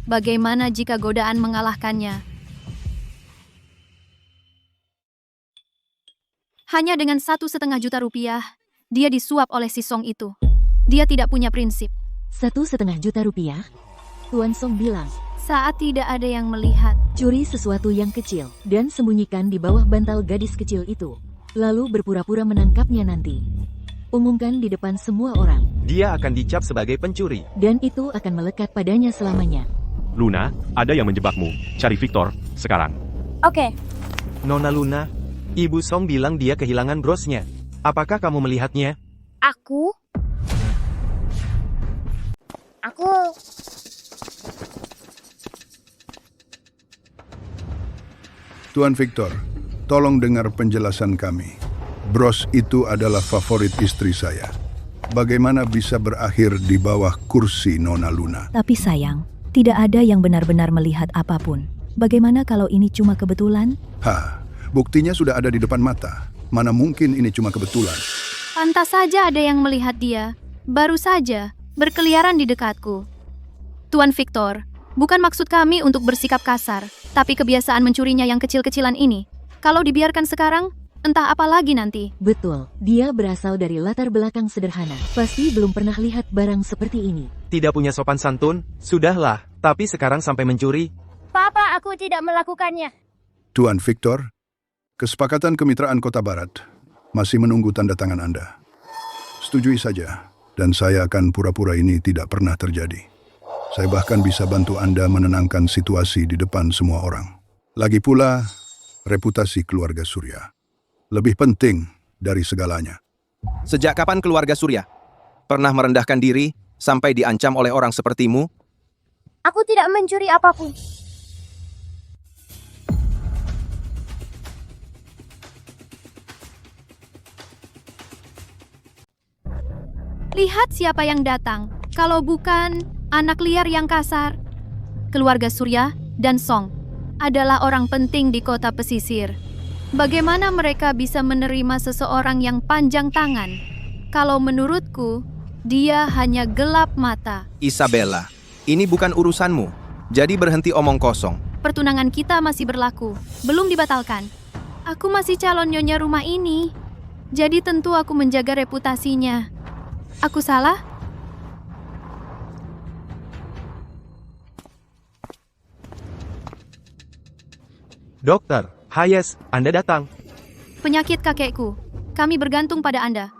Bagaimana jika godaan mengalahkannya? Hanya dengan 1,5 juta rupiah, dia disuap oleh si Song itu. Dia tidak punya prinsip. 1,5 juta rupiah? Tuan Song bilang, saat tidak ada yang melihat. Curi sesuatu yang kecil, dan sembunyikan di bawah bantal gadis kecil itu. Lalu berpura-pura menangkapnya nanti. Umumkan di depan semua orang. Dia akan dicap sebagai pencuri. Dan itu akan melekat padanya selamanya. Luna, ada yang menjebakmu. Cari Victor, sekarang. Oke. Nona Luna, Ibu Song bilang dia kehilangan brosnya. Apakah kamu melihatnya? Aku? Tuan Victor, tolong dengar penjelasan kami. Bros itu adalah favorit istri saya. Bagaimana bisa berakhir di bawah kursi Nona Luna? Tapi sayang, tidak ada yang benar-benar melihat apapun. Bagaimana kalau ini cuma kebetulan? Buktinya sudah ada di depan mata. Mana mungkin ini cuma kebetulan? Pantas saja ada yang melihat dia. Baru saja berkeliaran di dekatku. Tuan Victor, bukan maksud kami untuk bersikap kasar, tapi kebiasaan mencurinya yang kecil-kecilan ini. Kalau dibiarkan sekarang, entah apa lagi nanti. Betul, dia berasal dari latar belakang sederhana. Pasti belum pernah lihat barang seperti ini. Tidak punya sopan santun? Sudahlah, tapi sekarang sampai mencuri? Papa, aku tidak melakukannya. Tuan Victor, kesepakatan kemitraan Kota Barat masih menunggu tanda tangan Anda. Setujui saja, dan saya akan pura-pura ini tidak pernah terjadi. Saya bahkan bisa bantu Anda menenangkan situasi di depan semua orang. Lagi pula, reputasi keluarga Surya lebih penting dari segalanya. Sejak kapan keluarga Surya pernah merendahkan diri sampai diancam oleh orang sepertimu? Aku tidak mencuri apapun. Lihat siapa yang datang. Kalau bukan anak liar yang kasar. Keluarga Surya dan Song adalah orang penting di kota pesisir. Bagaimana mereka bisa menerima seseorang yang panjang tangan? Kalau menurutku, dia hanya gelap mata. Isabella, ini bukan urusanmu. Jadi berhenti omong kosong. Pertunangan kita masih berlaku, belum dibatalkan. Aku masih calon nyonya rumah ini. Jadi tentu aku menjaga reputasinya. Aku salah? Dokter, Hayes, Anda datang. Penyakit kakekku. Kami bergantung pada Anda.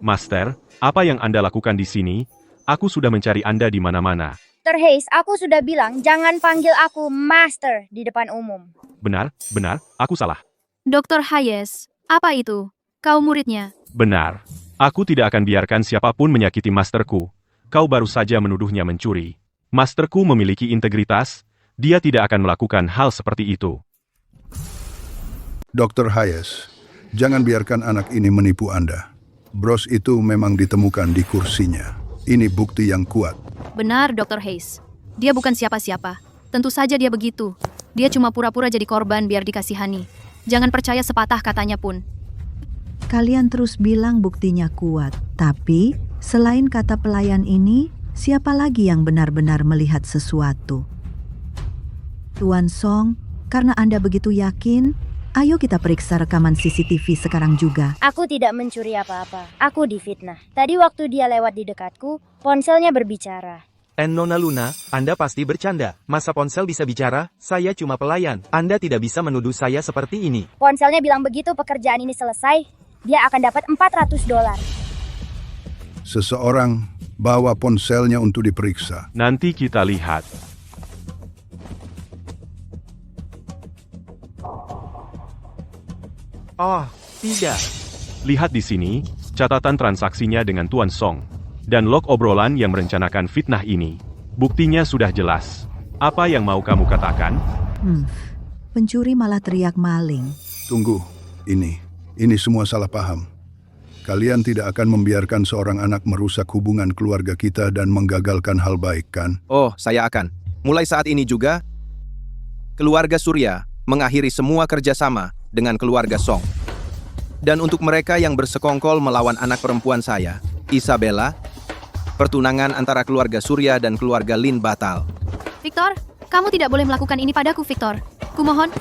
Master, apa yang Anda lakukan di sini? Aku sudah mencari Anda di mana-mana. Dr. Hayes, aku sudah bilang jangan panggil aku Master di depan umum. Benar, aku salah. Dr. Hayes, apa itu? Kau muridnya? Benar. Aku tidak akan biarkan siapapun menyakiti masterku. Kau baru saja menuduhnya mencuri. Masterku memiliki integritas. Dia tidak akan melakukan hal seperti itu. Dr. Hayes, jangan biarkan anak ini menipu Anda. Bros itu memang ditemukan di kursinya. Ini bukti yang kuat. Benar, Dr. Hayes. Dia bukan siapa-siapa. Tentu saja dia begitu. Dia cuma pura-pura jadi korban biar dikasihani. Jangan percaya sepatah katanya pun. Kalian terus bilang buktinya kuat, tapi selain kata pelayan ini, siapa lagi yang benar-benar melihat sesuatu? Tuan Song, karena Anda begitu yakin, ayo kita periksa rekaman CCTV sekarang juga. Aku tidak mencuri apa-apa. Aku difitnah. Tadi waktu dia lewat di dekatku, ponselnya berbicara. Nona Luna, Anda pasti bercanda. Masa ponsel bisa bicara? Saya cuma pelayan. Anda tidak bisa menuduh saya seperti ini. Ponselnya bilang begitu pekerjaan ini selesai, dia akan dapat $400. Seseorang bawa ponselnya untuk diperiksa. Nanti kita lihat. Oh, tidak. Lihat di sini, catatan transaksinya dengan Tuan Song. Dan log obrolan yang merencanakan fitnah ini. Buktinya sudah jelas. Apa yang mau kamu katakan? Pencuri malah teriak maling. Tunggu, ini semua salah paham. Kalian tidak akan membiarkan seorang anak merusak hubungan keluarga kita dan menggagalkan hal baik, kan? Oh, saya akan. Mulai saat ini juga, keluarga Surya mengakhiri semua kerjasama dengan keluarga Song. Dan untuk mereka yang bersekongkol melawan anak perempuan saya, Isabella, pertunangan antara keluarga Surya dan keluarga Lin batal. Victor, kamu tidak boleh melakukan ini padaku, Victor. Kumohon.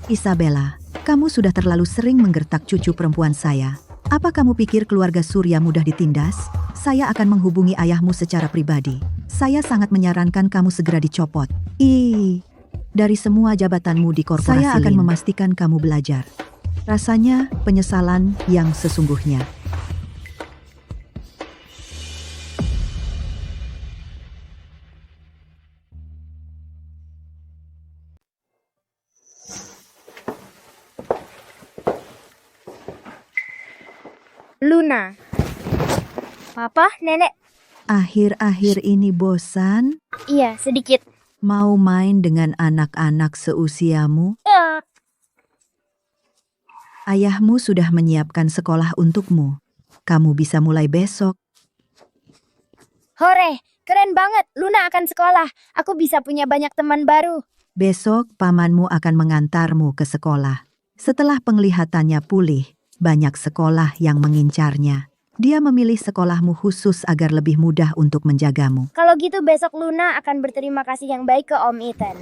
Isabella, kamu sudah terlalu sering menggertak cucu perempuan saya. Apa kamu pikir keluarga Surya mudah ditindas? Saya akan menghubungi ayahmu secara pribadi. Saya sangat menyarankan kamu segera dicopot. Dari semua jabatanmu di korporasi saya akan memastikan kamu belajar. Rasanya penyesalan yang sesungguhnya. Luna. Papa, Nenek. Akhir-akhir ini bosan? Iya, sedikit. Mau main dengan anak-anak seusiamu? Ayahmu sudah menyiapkan sekolah untukmu. Kamu bisa mulai besok. Hore, keren banget. Luna akan sekolah. Aku bisa punya banyak teman baru. Besok pamanmu akan mengantarmu ke sekolah. Setelah penglihatannya pulih, banyak sekolah yang mengincarnya. Dia memilih sekolahmu khusus agar lebih mudah untuk menjagamu. Kalau gitu besok Luna akan berterima kasih yang baik ke Om Ethan.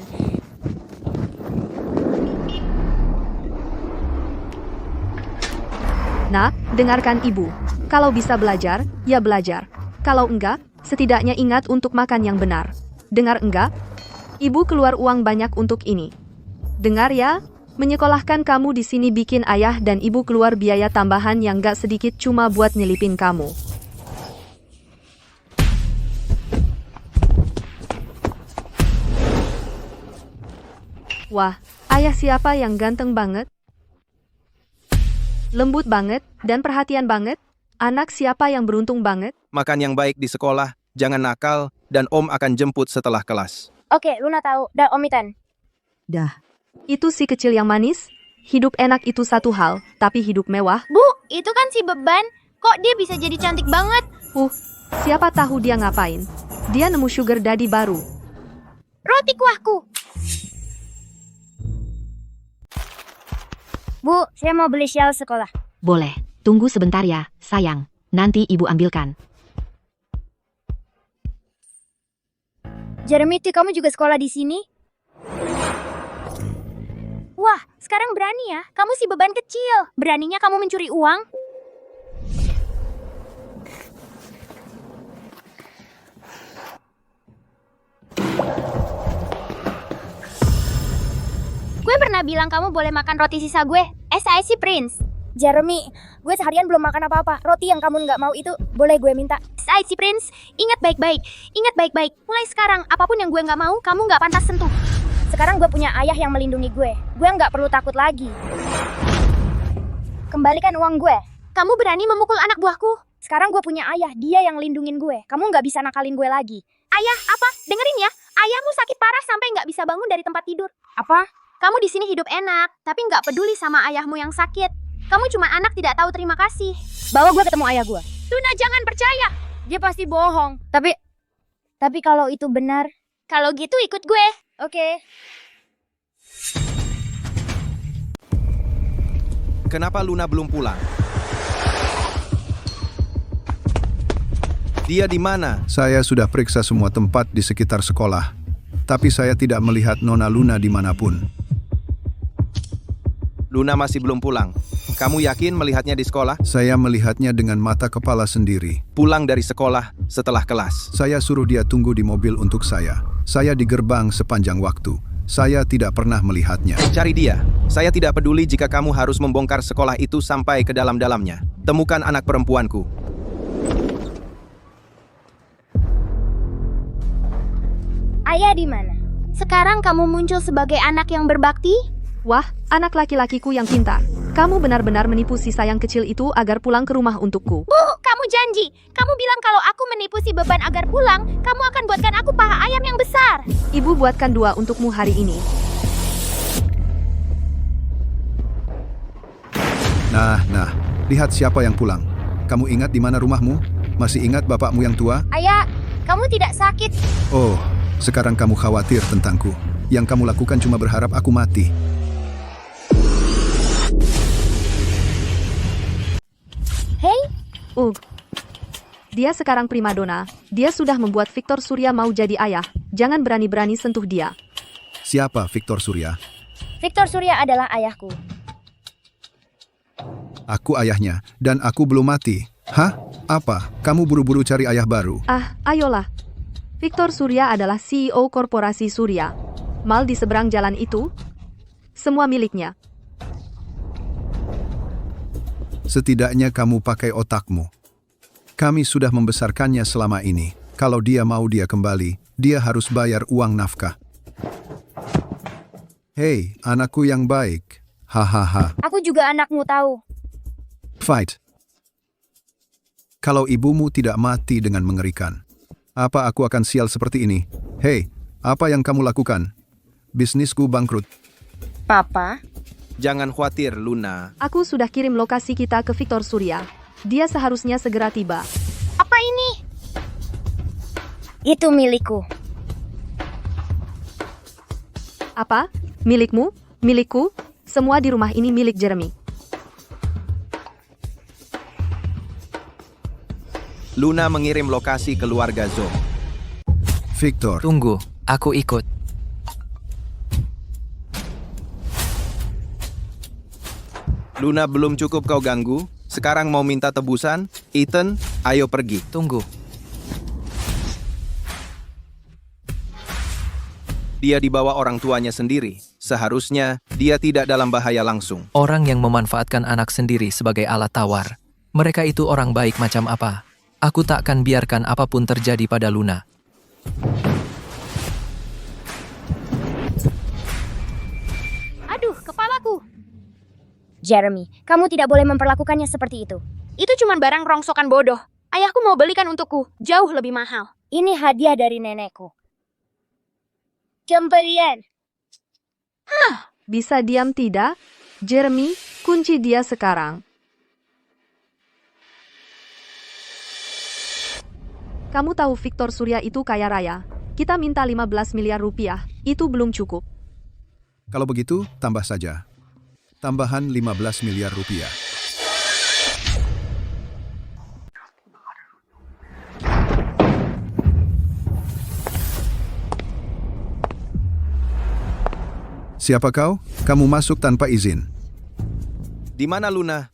Nak, dengarkan ibu. Kalau bisa belajar, ya belajar. Kalau enggak, setidaknya ingat untuk makan yang benar. Dengar enggak? Ibu keluar uang banyak untuk ini. Dengar ya? Menyekolahkan kamu di sini bikin ayah dan ibu keluar biaya tambahan yang gak sedikit cuma buat nyelipin kamu. Wah, ayah siapa yang ganteng banget? Lembut banget dan perhatian banget? Anak siapa yang beruntung banget? Makan yang baik di sekolah, jangan nakal, dan Om akan jemput setelah kelas. Oke, Luna tahu. Dah, Om Ethan. Dah. Itu si kecil yang manis? Hidup enak itu satu hal, tapi hidup mewah? Bu, itu kan si beban. Kok dia bisa jadi cantik banget? Siapa tahu dia ngapain? Dia nemu sugar daddy baru. Roti kuahku. Bu, saya mau beli shell sekolah. Boleh, tunggu sebentar ya, sayang. Nanti ibu ambilkan. Jeremy, kamu juga sekolah di sini? Wah, sekarang berani ya? Kamu si beban kecil. Beraninya kamu mencuri uang? Gue pernah bilang kamu boleh makan roti sisa gue. SIC Prince. Jeremy, gue seharian belum makan apa-apa. Roti yang kamu nggak mau itu boleh gue minta. SIC Prince, ingat baik-baik. Ingat baik-baik. Mulai sekarang, apapun yang gue nggak mau, kamu nggak pantas sentuh. Sekarang gue punya ayah yang melindungi gue. Gue nggak perlu takut lagi. Kembalikan uang gue. Kamu berani memukul anak buahku? Sekarang gue punya ayah, dia yang lindungin gue. Kamu nggak bisa nakalin gue lagi. Ayah, apa? Dengerin ya. Ayahmu sakit parah sampai nggak bisa bangun dari tempat tidur. Apa? Kamu di sini hidup enak, tapi nggak peduli sama ayahmu yang sakit. Kamu cuma anak tidak tahu terima kasih. Bawa gue ketemu ayah gue. Luna, jangan percaya. Dia pasti bohong. Tapi kalau itu benar, kalau gitu ikut gue. Oke. Kenapa Luna belum pulang? Dia di mana? Saya sudah periksa semua tempat di sekitar sekolah, tapi saya tidak melihat Nona Luna dimanapun. Luna masih belum pulang. Kamu yakin melihatnya di sekolah? Saya melihatnya dengan mata kepala sendiri. Pulang dari sekolah setelah kelas. Saya suruh dia tunggu di mobil untuk saya. Saya di gerbang sepanjang waktu. Saya tidak pernah melihatnya. Cari dia. Saya tidak peduli jika kamu harus membongkar sekolah itu sampai ke dalam-dalamnya. Temukan anak perempuanku. Ayah di mana? Sekarang kamu muncul sebagai anak yang berbakti? Wah, anak laki-lakiku yang pintar. Kamu benar-benar menipu si sayang kecil itu agar pulang ke rumah untukku. Bu, kamu janji. Kamu bilang kalau aku menipu si beban agar pulang, kamu akan buatkan aku paha ayam yang besar. Ibu buatkan 2 untukmu hari ini. Nah, lihat siapa yang pulang. Kamu ingat di mana rumahmu? Masih ingat bapakmu yang tua? Ayah, kamu tidak sakit. Oh, sekarang kamu khawatir tentangku. Yang kamu lakukan cuma berharap aku mati. Hei, Dia sekarang primadona. Dia sudah membuat Victor Surya mau jadi ayah. Jangan berani-berani sentuh dia. Siapa Victor Surya? Victor Surya adalah ayahku. Aku ayahnya, dan aku belum mati. Hah? Apa? Kamu buru-buru cari ayah baru? Ayolah. Victor Surya adalah CEO korporasi Surya. Mal di seberang jalan itu, semua miliknya. Setidaknya kamu pakai otakmu. Kami sudah membesarkannya selama ini. Kalau dia mau dia kembali, dia harus bayar uang nafkah. Hei, anakku yang baik. Hahaha. Aku juga anakmu tahu. Fight. Kalau ibumu tidak mati dengan mengerikan, apa aku akan sial seperti ini? Hei, apa yang kamu lakukan? Bisnisku bangkrut. Papa? Jangan khawatir, Luna. Aku sudah kirim lokasi kita ke Victor Surya. Dia seharusnya segera tiba. Apa ini? Itu milikku. Apa? Milikmu? Milikku? Semua di rumah ini milik Jeremy. Luna mengirim lokasi keluarga Zo. Victor. Tunggu, aku ikut. Luna belum cukup kau ganggu. Sekarang mau minta tebusan? Ethan, ayo pergi. Tunggu. Dia dibawa orang tuanya sendiri. Seharusnya dia tidak dalam bahaya langsung. Orang yang memanfaatkan anak sendiri sebagai alat tawar. Mereka itu orang baik macam apa? Aku takkan biarkan apapun terjadi pada Luna. Aduh, kepalaku. Jeremy, kamu tidak boleh memperlakukannya seperti itu. Itu cuma barang rongsokan bodoh. Ayahku mau belikan untukku, jauh lebih mahal. Ini hadiah dari nenekku. Kembalian. Bisa diam tidak? Jeremy, kunci dia sekarang. Kamu tahu Victor Surya itu kaya raya. Kita minta 15 miliar rupiah. Itu belum cukup. Kalau begitu, tambah saja. Tambahan 15 miliar rupiah. Siapa kau? Kamu masuk tanpa izin. Di mana Luna?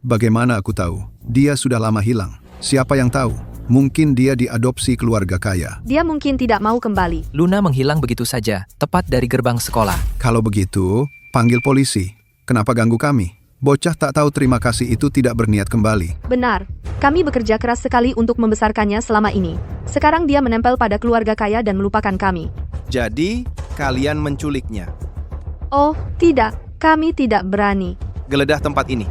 Bagaimana aku tahu? Dia sudah lama hilang. Siapa yang tahu? Mungkin dia diadopsi keluarga kaya. Dia mungkin tidak mau kembali. Luna menghilang begitu saja, tepat dari gerbang sekolah. Kalau begitu, panggil polisi. Kenapa ganggu kami? Bocah tak tahu terima kasih itu tidak berniat kembali. Benar. Kami bekerja keras sekali untuk membesarkannya selama ini. Sekarang dia menempel pada keluarga kaya dan melupakan kami. Jadi, kalian menculiknya. Oh, tidak. Kami tidak berani. Geledah tempat ini.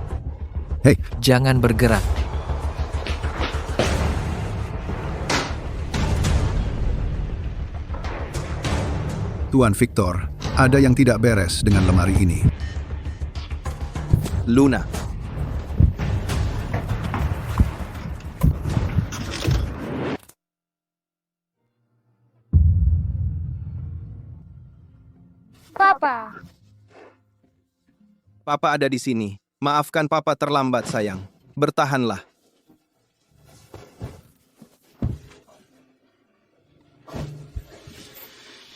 Hei, jangan bergerak. Tuan Victor, ada yang tidak beres dengan lemari ini. Luna. Papa. Papa ada di sini. Maafkan Papa terlambat, sayang. Bertahanlah.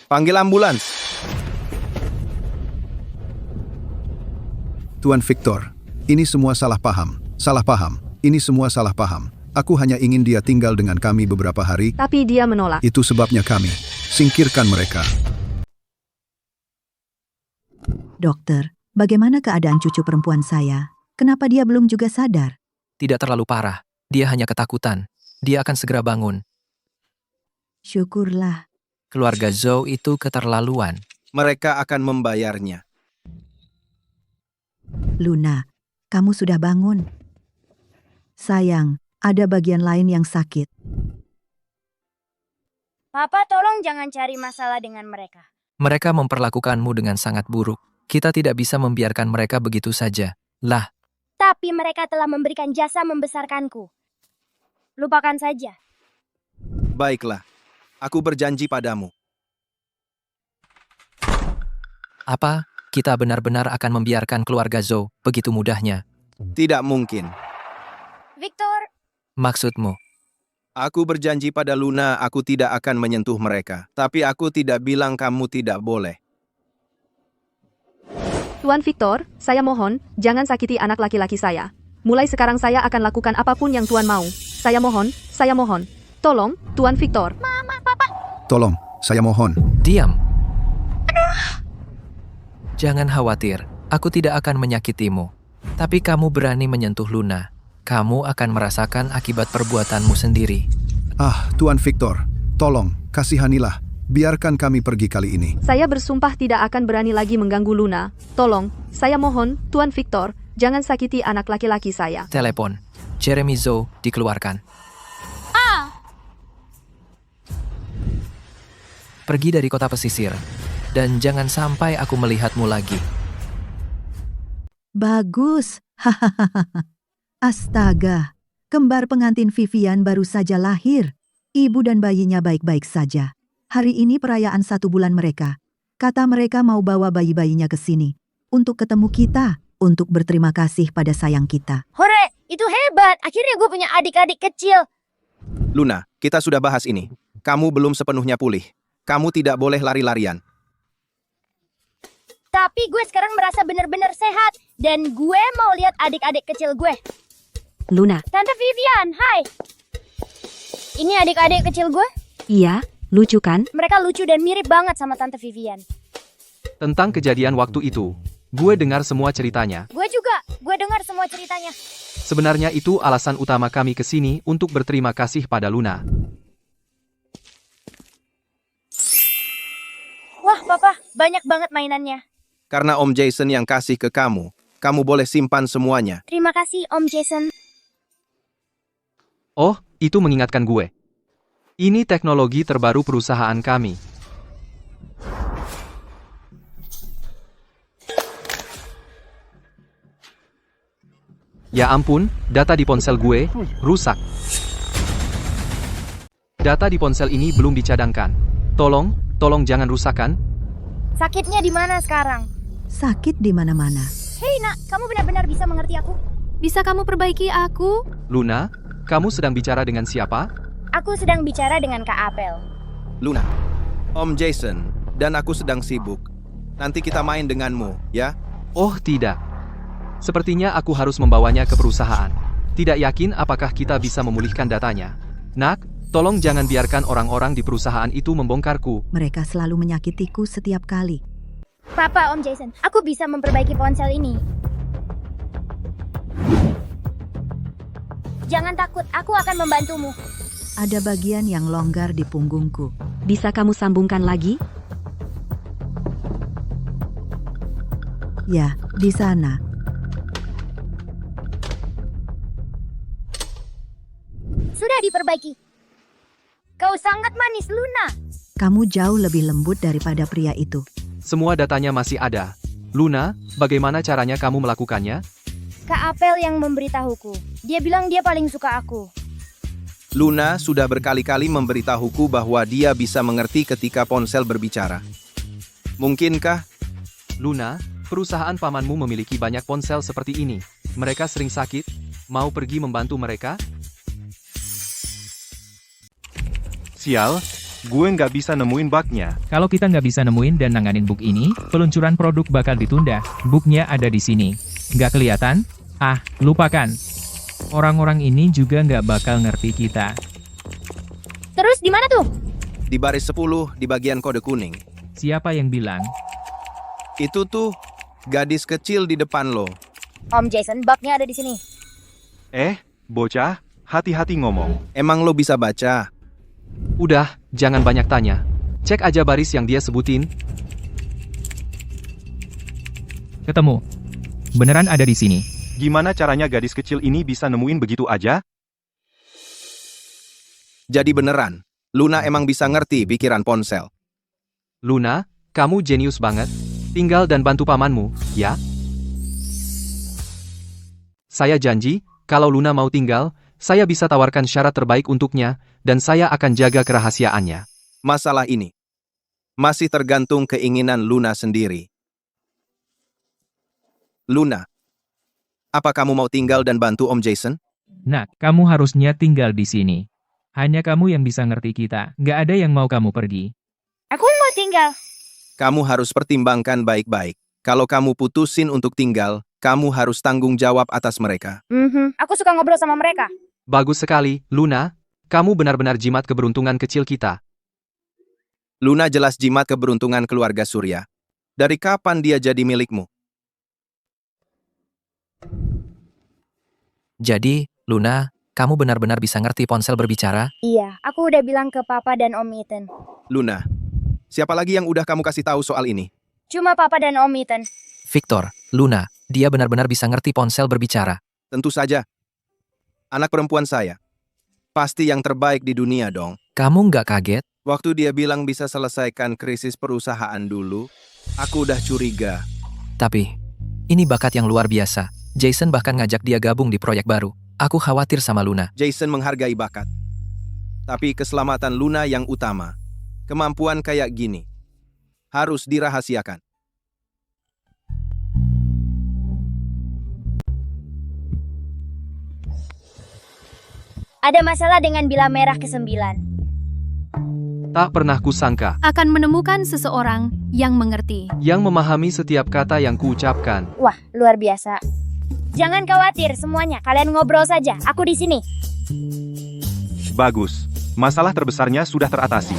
Panggil ambulans. Tuan Victor, ini semua salah paham. Salah paham. Ini semua salah paham. Aku hanya ingin dia tinggal dengan kami beberapa hari. Tapi dia menolak. Itu sebabnya kami. Singkirkan mereka. Dokter, bagaimana keadaan cucu perempuan saya? Kenapa dia belum juga sadar? Tidak terlalu parah. Dia hanya ketakutan. Dia akan segera bangun. Syukurlah. Keluarga Zhou itu keterlaluan. Mereka akan membayarnya. Luna, kamu sudah bangun. Sayang, ada bagian lain yang sakit. Papa, tolong jangan cari masalah dengan mereka. Mereka memperlakukanmu dengan sangat buruk. Kita tidak bisa membiarkan mereka begitu saja. Lah, Tapi mereka telah memberikan jasa membesarkanku. Lupakan saja. Baiklah. Aku berjanji padamu. apa? Kita benar-benar akan membiarkan keluarga Zhou begitu mudahnya? Tidak mungkin. Victor, Maksudmu? Aku berjanji pada Luna aku tidak akan menyentuh mereka. Tapi aku tidak bilang kamu tidak boleh. Tuan Victor, saya mohon, jangan sakiti anak laki-laki saya. Mulai sekarang saya akan lakukan apapun yang Tuan mau. Saya mohon, saya mohon. Tolong, Tuan Victor. Mama, Papa. Tolong, saya mohon. Diam. Jangan khawatir, aku tidak akan menyakitimu. Tapi kamu berani menyentuh Luna. Kamu akan merasakan akibat perbuatanmu sendiri. Ah, Tuan Victor, tolong, kasihanilah. Biarkan kami pergi kali ini. Saya bersumpah tidak akan berani lagi mengganggu Luna. Tolong, saya mohon, Tuan Victor, jangan sakiti anak laki-laki saya. Telepon. Jeremy Zhou dikeluarkan. Pergi dari kota pesisir. Dan jangan sampai aku melihatmu lagi. Bagus. Hahaha. Astaga. Kembar pengantin Vivian baru saja lahir. Ibu dan bayinya baik-baik saja. Hari ini perayaan 1 bulan mereka. Kata mereka mau bawa bayi-bayinya ke sini. Untuk ketemu kita. Untuk berterima kasih pada sayang kita. Hore, itu hebat. Akhirnya gue punya adik-adik kecil. Luna, kita sudah bahas ini. Kamu belum sepenuhnya pulih. Kamu tidak boleh lari-larian. Tapi gue sekarang merasa benar-benar sehat. Dan gue mau lihat adik-adik kecil gue. Luna. Tante Vivian, hai. Ini adik-adik kecil gue. Iya, lucu kan? Mereka lucu dan mirip banget sama Tante Vivian. Tentang kejadian waktu itu, gue dengar semua ceritanya. Gue juga. Gue dengar semua ceritanya. Sebenarnya itu alasan utama kami ke sini untuk berterima kasih pada Luna. Wah, Papa, banyak banget mainannya. Karena Om Jason yang kasih ke kamu, kamu boleh simpan semuanya. Terima kasih, Om Jason. Oh, itu mengingatkan gue. Ini teknologi terbaru perusahaan kami. Ya ampun, data di ponsel gue rusak. Data di ponsel ini belum dicadangkan. Tolong jangan rusakkan. Sakitnya di mana sekarang? Sakit di mana-mana. Hei, Nak, kamu benar-benar bisa mengerti aku? Bisa kamu perbaiki aku? Luna, kamu sedang bicara dengan siapa? Aku sedang bicara dengan Kak Apel. Luna, Om Jason, dan aku sedang sibuk. Nanti kita main denganmu, ya? Oh tidak. Sepertinya aku harus membawanya ke perusahaan. Tidak yakin apakah kita bisa memulihkan datanya. Nak, tolong jangan biarkan orang-orang di perusahaan itu membongkarku. Mereka selalu menyakitiku setiap kali. Papa, Om Jason, aku bisa memperbaiki ponsel ini. Jangan takut, aku akan membantumu. Ada bagian yang longgar di punggungku. Bisa kamu sambungkan lagi? Ya, di sana. Sudah diperbaiki. Kau sangat manis, Luna. Kamu jauh lebih lembut daripada pria itu. Semua datanya masih ada. Luna, bagaimana caranya kamu melakukannya? Kak Apel yang memberitahuku. Dia bilang dia paling suka aku. Luna sudah berkali-kali memberitahuku bahwa dia bisa mengerti ketika ponsel berbicara. Mungkinkah? Luna, perusahaan pamanmu memiliki banyak ponsel seperti ini. Mereka sering sakit. Mau pergi membantu mereka? Sial, gue nggak bisa nemuin bugnya. Kalau kita nggak bisa nemuin dan nanganin bug ini, peluncuran produk bakal ditunda. Bugnya ada di sini. Nggak kelihatan? Ah, lupakan. Orang-orang ini juga nggak bakal ngerti kita. Terus di mana tuh? Di baris 10 di bagian kode kuning. Siapa yang bilang? Itu tuh gadis kecil di depan lo. Om Jason, bugnya ada di sini. Bocah, hati-hati ngomong. Emang lo bisa baca? Udah, jangan banyak tanya. Cek aja baris yang dia sebutin. Ketemu. Beneran ada di sini. Gimana caranya gadis kecil ini bisa nemuin begitu aja? Jadi beneran, Luna emang bisa ngerti pikiran ponsel. Luna, kamu jenius banget. Tinggal dan bantu pamanmu, ya? Saya janji, kalau Luna mau tinggal, saya bisa tawarkan syarat terbaik untuknya, dan saya akan jaga kerahasiaannya. Masalah ini masih tergantung keinginan Luna sendiri. Luna, apa kamu mau tinggal dan bantu Om Jason? Nah, kamu harusnya tinggal di sini. Hanya kamu yang bisa ngerti kita. Nggak ada yang mau kamu pergi. Aku mau tinggal. Kamu harus pertimbangkan baik-baik. Kalau kamu putusin untuk tinggal, kamu harus tanggung jawab atas mereka. Aku suka ngobrol sama mereka. Bagus sekali, Luna. Kamu benar-benar jimat keberuntungan kecil kita. Luna jelas jimat keberuntungan keluarga Surya. Dari kapan dia jadi milikmu? Jadi, Luna, kamu benar-benar bisa ngerti ponsel berbicara? Iya, aku udah bilang ke Papa dan Om Ethan. Luna, siapa lagi yang udah kamu kasih tahu soal ini? Cuma Papa dan Om Ethan. Victor, Luna, dia benar-benar bisa ngerti ponsel berbicara. Tentu saja. Anak perempuan saya. Pasti yang terbaik di dunia dong. Kamu nggak kaget? Waktu dia bilang bisa selesaikan krisis perusahaan dulu, aku udah curiga. Tapi, ini bakat yang luar biasa. Jason bahkan ngajak dia gabung di proyek baru. Aku khawatir sama Luna. Jason menghargai bakat. Tapi keselamatan Luna yang utama. Kemampuan kayak gini harus dirahasiakan. Ada masalah dengan bilah merah ke-9. Tak pernah kusangka, Akan menemukan seseorang yang mengerti. yang memahami setiap kata yang kuucapkan. Wah, luar biasa. Jangan khawatir semuanya, kalian ngobrol saja. Aku di sini. Bagus. Masalah terbesarnya sudah teratasi.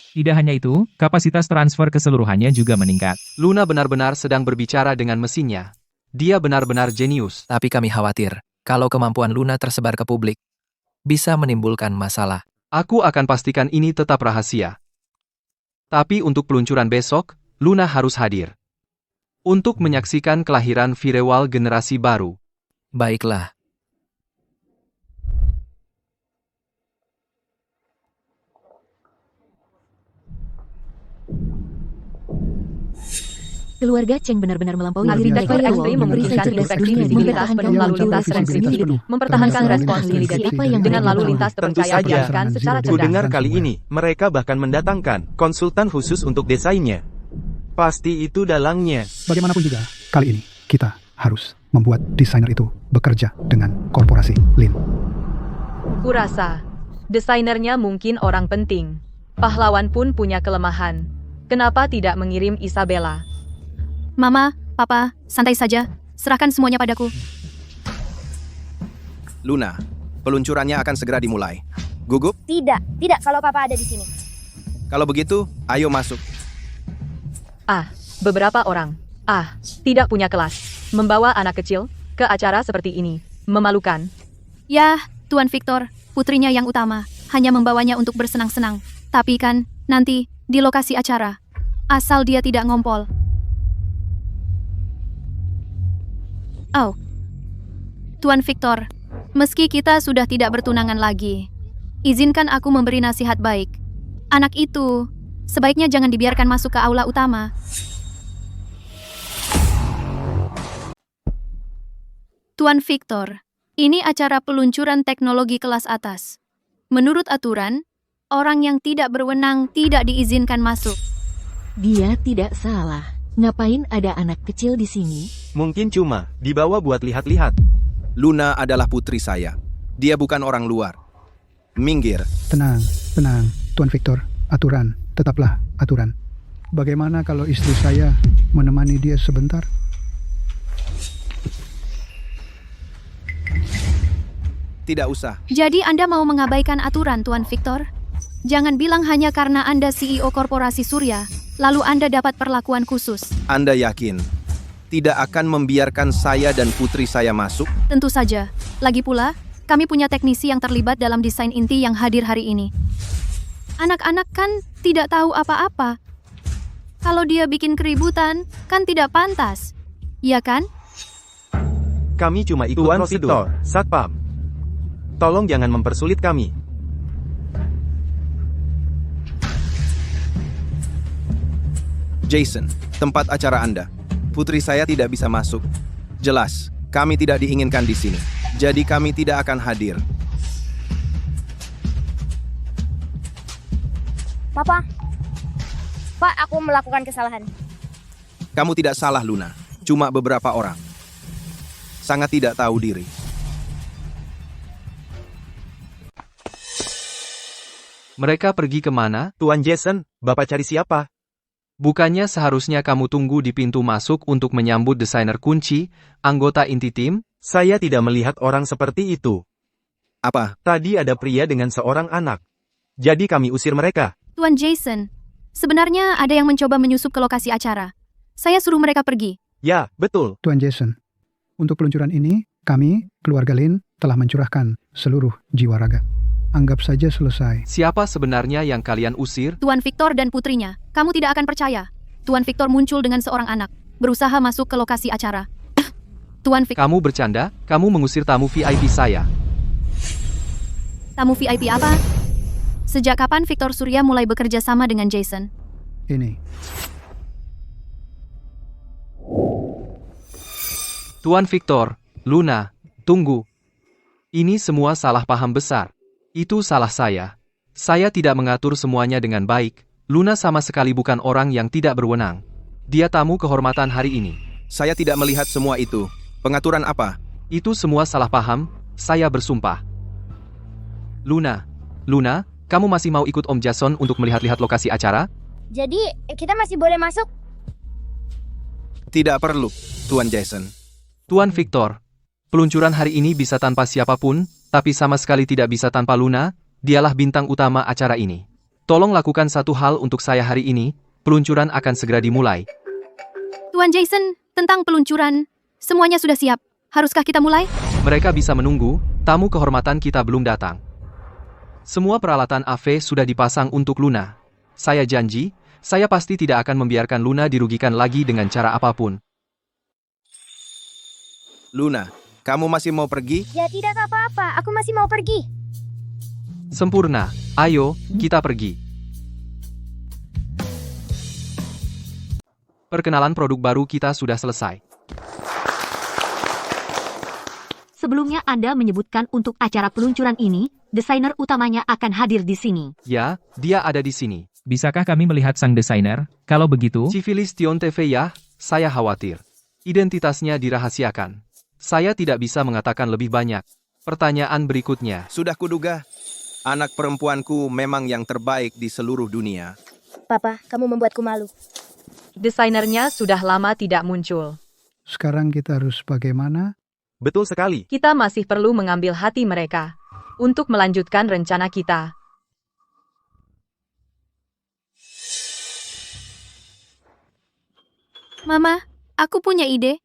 Tidak hanya itu, kapasitas transfer keseluruhannya juga meningkat. Luna benar-benar sedang berbicara dengan mesinnya. Dia benar-benar jenius. Tapi kami khawatir, kalau kemampuan Luna tersebar ke publik, bisa menimbulkan masalah. Aku akan pastikan ini tetap rahasia. Tapi untuk peluncuran besok, Luna harus hadir. Untuk menyaksikan kelahiran Firewall generasi baru. Baiklah. Keluarga Cheng benar-benar melampaui Arti diri dari mereka Firewall yang memberikan cerdas deteksi dunia visibilitas mempertahankan penuh lalu lintas lalu sensitif, mempertahankan respons linear dengan lalu lintas Tentu terpercaya saja. diarahkan secara Ku cerdas. dengar kali ini, mereka bahkan mendatangkan konsultan khusus untuk desainnya. Pasti itu dalangnya. Bagaimanapun juga, kali ini kita harus membuat desainer itu bekerja dengan korporasi Lin. Kurasa, desainernya mungkin orang penting. Pahlawan pun punya kelemahan. Kenapa tidak mengirim Isabella? Mama, Papa, santai saja. Serahkan semuanya padaku. Luna, peluncurannya akan segera dimulai. Gugup? Tidak kalau Papa ada di sini. Kalau begitu, ayo masuk. Beberapa orang. Tidak punya kelas. Membawa anak kecil ke acara seperti ini. Memalukan. Yah, Tuan Victor, putrinya yang utama, hanya membawanya untuk bersenang-senang. Tapi kan, nanti, di lokasi acara. Asal dia tidak ngompol. Oh. Tuan Victor, meski kita sudah tidak bertunangan lagi, izinkan aku memberi nasihat baik. Anak itu, sebaiknya jangan dibiarkan masuk ke aula utama. Tuan Victor, ini acara peluncuran teknologi kelas atas. Menurut aturan, orang yang tidak berwenang tidak diizinkan masuk. Dia tidak salah. Ngapain ada anak kecil di sini? Mungkin cuma dibawa buat lihat-lihat. Luna adalah putri saya. Dia bukan orang luar. Minggir. Tenang, Tuan Victor. Aturan, tetaplah aturan. Bagaimana kalau istri saya menemani dia sebentar? Tidak usah. Jadi Anda mau mengabaikan aturan, Tuan Victor? Jangan bilang hanya karena Anda CEO Korporasi Surya, lalu Anda dapat perlakuan khusus. Anda yakin tidak akan membiarkan saya dan putri saya masuk? Tentu saja. Lagi pula, kami punya teknisi yang terlibat dalam desain inti yang hadir hari ini. Anak-anak kan tidak tahu apa-apa. Kalau dia bikin keributan, kan tidak pantas. Iya kan? Kami cuma ikut Tuan prosedur. Satpam. Tolong jangan mempersulit kami. Jason, tempat acara Anda. Putri saya tidak bisa masuk. Jelas, kami tidak diinginkan di sini. Jadi kami tidak akan hadir. Papa. Pak, aku melakukan kesalahan. Kamu tidak salah, Luna. Cuma beberapa orang. Sangat tidak tahu diri. Mereka pergi kemana? Tuan Jason, Bapak cari siapa? Bukannya seharusnya kamu tunggu di pintu masuk untuk menyambut desainer kunci, anggota inti tim? Saya tidak melihat orang seperti itu. Apa? Tadi ada pria dengan seorang anak. Jadi kami usir mereka. Tuan Jason, sebenarnya ada yang mencoba menyusup ke lokasi acara. Saya suruh mereka pergi. Ya, betul. Tuan Jason, untuk peluncuran ini, kami, keluarga Lin, telah mencurahkan seluruh jiwa raga. Anggap saja selesai. Siapa sebenarnya yang kalian usir? Tuan Victor dan putrinya. Kamu tidak akan percaya. Tuan Victor muncul dengan seorang anak, berusaha masuk ke lokasi acara. Tuan Victor... Kamu bercanda? Kamu mengusir tamu VIP saya. Tamu VIP apa? Sejak kapan Victor Surya mulai bekerja sama dengan Jason? Ini. Tuan Victor, Luna, tunggu. Ini semua salah paham besar. Itu salah saya. Saya tidak mengatur semuanya dengan baik. Luna sama sekali bukan orang yang tidak berwenang. Dia tamu kehormatan hari ini. Saya tidak melihat semua itu. Pengaturan apa? Itu semua salah paham, saya bersumpah. Luna, kamu masih mau ikut Om Jason untuk melihat-lihat lokasi acara? Jadi, kita masih boleh masuk? Tidak perlu, Tuan Jason. Tuan Victor, peluncuran hari ini bisa tanpa siapapun, tapi sama sekali tidak bisa tanpa Luna, dialah bintang utama acara ini. Tolong lakukan satu hal untuk saya hari ini, peluncuran akan segera dimulai. Tuan Jason, tentang peluncuran, semuanya sudah siap. Haruskah kita mulai? Mereka bisa menunggu, tamu kehormatan kita belum datang. Semua peralatan AV sudah dipasang untuk Luna. Saya janji, saya pasti tidak akan membiarkan Luna dirugikan lagi dengan cara apapun. Luna, kamu masih mau pergi? Ya tidak apa-apa, aku masih mau pergi. Sempurna, ayo, kita pergi. Perkenalan produk baru kita sudah selesai. Sebelumnya Anda menyebutkan untuk acara peluncuran ini, desainer utamanya akan hadir di sini. Ya, dia ada di sini. Bisakah kami melihat sang desainer? Kalau begitu... Civilis Tion TV ya, saya khawatir. Identitasnya dirahasiakan. Saya tidak bisa mengatakan lebih banyak. Pertanyaan berikutnya. Sudah kuduga. Anak perempuanku memang yang terbaik di seluruh dunia. Papa, kamu membuatku malu. Desainernya sudah lama tidak muncul. Sekarang kita harus bagaimana? Betul sekali. Kita masih perlu mengambil hati mereka untuk melanjutkan rencana kita. Mama, aku punya ide.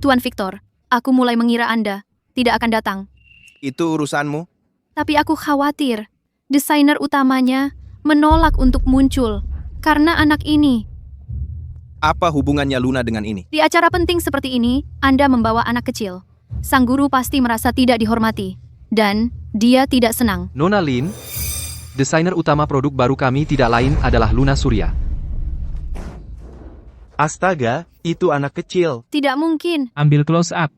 Tuan Victor, aku mulai mengira Anda tidak akan datang. Itu urusanmu? Tapi aku khawatir, desainer utamanya menolak untuk muncul karena anak ini. Apa hubungannya Luna dengan ini? Di acara penting seperti ini, Anda membawa anak kecil. Sang guru pasti merasa tidak dihormati. Dan dia tidak senang. Nona Lin, desainer utama produk baru kami tidak lain adalah Luna Surya. Astaga, itu anak kecil. Tidak mungkin. Ambil close up.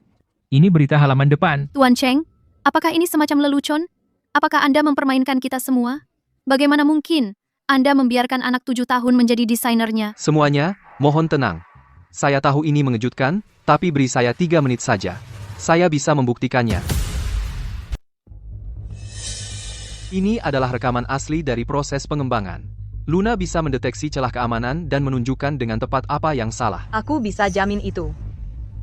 Ini berita halaman depan. Tuan Cheng, apakah ini semacam lelucon? Apakah Anda mempermainkan kita semua? Bagaimana mungkin Anda membiarkan anak 7 tahun menjadi desainernya? Semuanya, mohon tenang. Saya tahu ini mengejutkan, tapi beri saya 3 menit saja. Saya bisa membuktikannya. Ini adalah rekaman asli dari proses pengembangan. Luna bisa mendeteksi celah keamanan dan menunjukkan dengan tepat apa yang salah. Aku bisa jamin itu.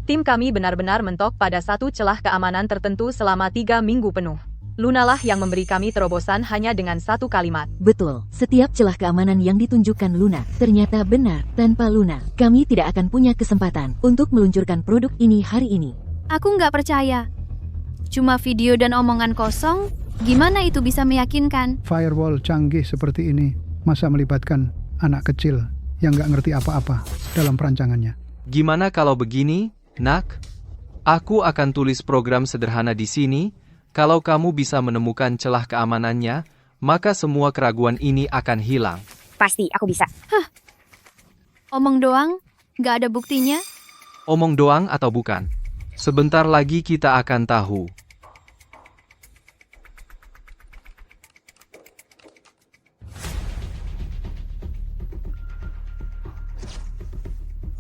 Tim kami benar-benar mentok pada satu celah keamanan tertentu selama 3 minggu penuh. Lunalah yang memberi kami terobosan hanya dengan satu kalimat. Betul, setiap celah keamanan yang ditunjukkan Luna ternyata benar. Tanpa Luna, kami tidak akan punya kesempatan untuk meluncurkan produk ini hari ini. Aku nggak percaya. Cuma video dan omongan kosong, gimana itu bisa meyakinkan? Firewall canggih seperti ini, masa melibatkan anak kecil yang nggak ngerti apa-apa dalam perancangannya? Gimana kalau begini, Nak? Aku akan tulis program sederhana di sini. Kalau kamu bisa menemukan celah keamanannya, maka semua keraguan ini akan hilang. Pasti, aku bisa. Omong doang, nggak ada buktinya? Omong doang atau bukan? Sebentar lagi kita akan tahu.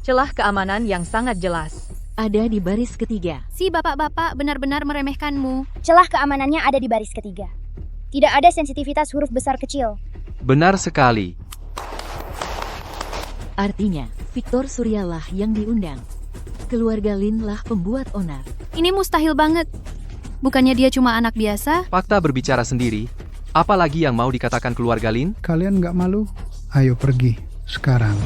Celah keamanan yang sangat jelas. Ada di baris ketiga. Si bapak-bapak benar-benar meremehkanmu. Celah keamanannya ada di baris ketiga. Tidak ada sensitivitas huruf besar kecil. Benar sekali. Artinya, Victor Suryalah yang diundang. Keluarga Lin lah pembuat onar. Ini mustahil banget. Bukannya dia cuma anak biasa? Fakta berbicara sendiri. Apalagi yang mau dikatakan keluarga Lin? Kalian nggak malu? Ayo pergi, sekarang.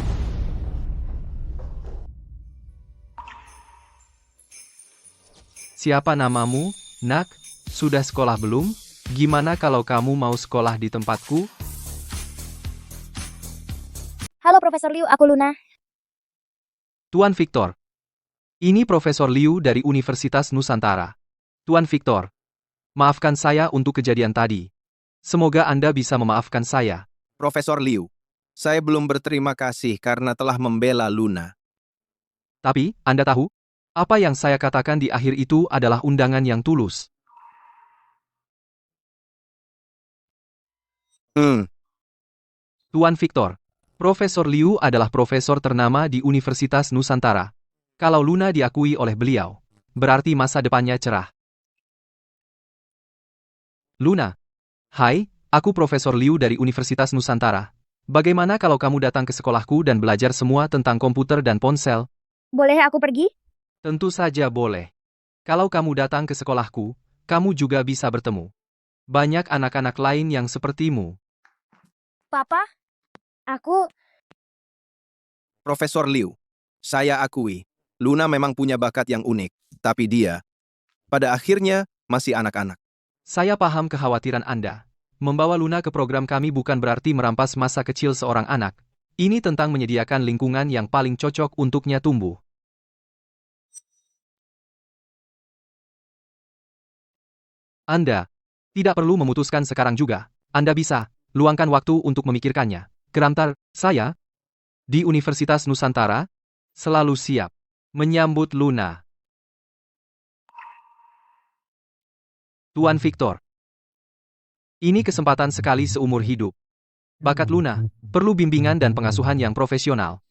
Siapa namamu, Nak? Sudah sekolah belum? Gimana kalau kamu mau sekolah di tempatku? Halo Profesor Liu, aku Luna. Tuan Victor. Ini Profesor Liu dari Universitas Nusantara. Tuan Victor. Maafkan saya untuk kejadian tadi. Semoga Anda bisa memaafkan saya. Profesor Liu, saya belum berterima kasih karena telah membela Luna. Tapi, Anda tahu? Apa yang saya katakan di akhir itu adalah undangan yang tulus. Tuan Victor. Profesor Liu adalah profesor ternama di Universitas Nusantara. Kalau Luna diakui oleh beliau, berarti masa depannya cerah. Luna. Hai, aku Profesor Liu dari Universitas Nusantara. Bagaimana kalau kamu datang ke sekolahku dan belajar semua tentang komputer dan ponsel? Boleh aku pergi? Tentu saja boleh. Kalau kamu datang ke sekolahku, kamu juga bisa bertemu banyak anak-anak lain yang sepertimu. Papa? Aku... Profesor Liu, saya akui, Luna memang punya bakat yang unik, tapi dia, pada akhirnya, masih anak-anak. Saya paham kekhawatiran Anda. Membawa Luna ke program kami bukan berarti merampas masa kecil seorang anak. Ini tentang menyediakan lingkungan yang paling cocok untuknya tumbuh. Anda tidak perlu memutuskan sekarang juga. Anda bisa luangkan waktu untuk memikirkannya. Gerantar, saya di Universitas Nusantara selalu siap menyambut Luna. Tuan Victor. Ini kesempatan sekali seumur hidup. Bakat Luna perlu bimbingan dan pengasuhan yang profesional.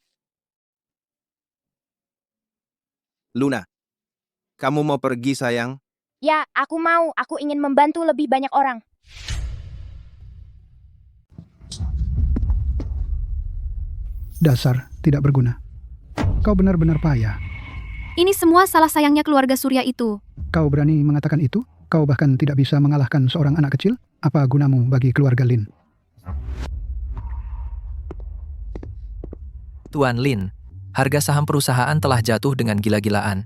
Luna, kamu mau pergi sayang? Ya, aku mau. Aku ingin membantu lebih banyak orang. Dasar, tidak berguna. Kau benar-benar payah. Ini semua salah sayangnya keluarga Surya itu. Kau berani mengatakan itu? Kau bahkan tidak bisa mengalahkan seorang anak kecil? Apa gunamu bagi keluarga Lin? Tuan Lin, harga saham perusahaan telah jatuh dengan gila-gilaan.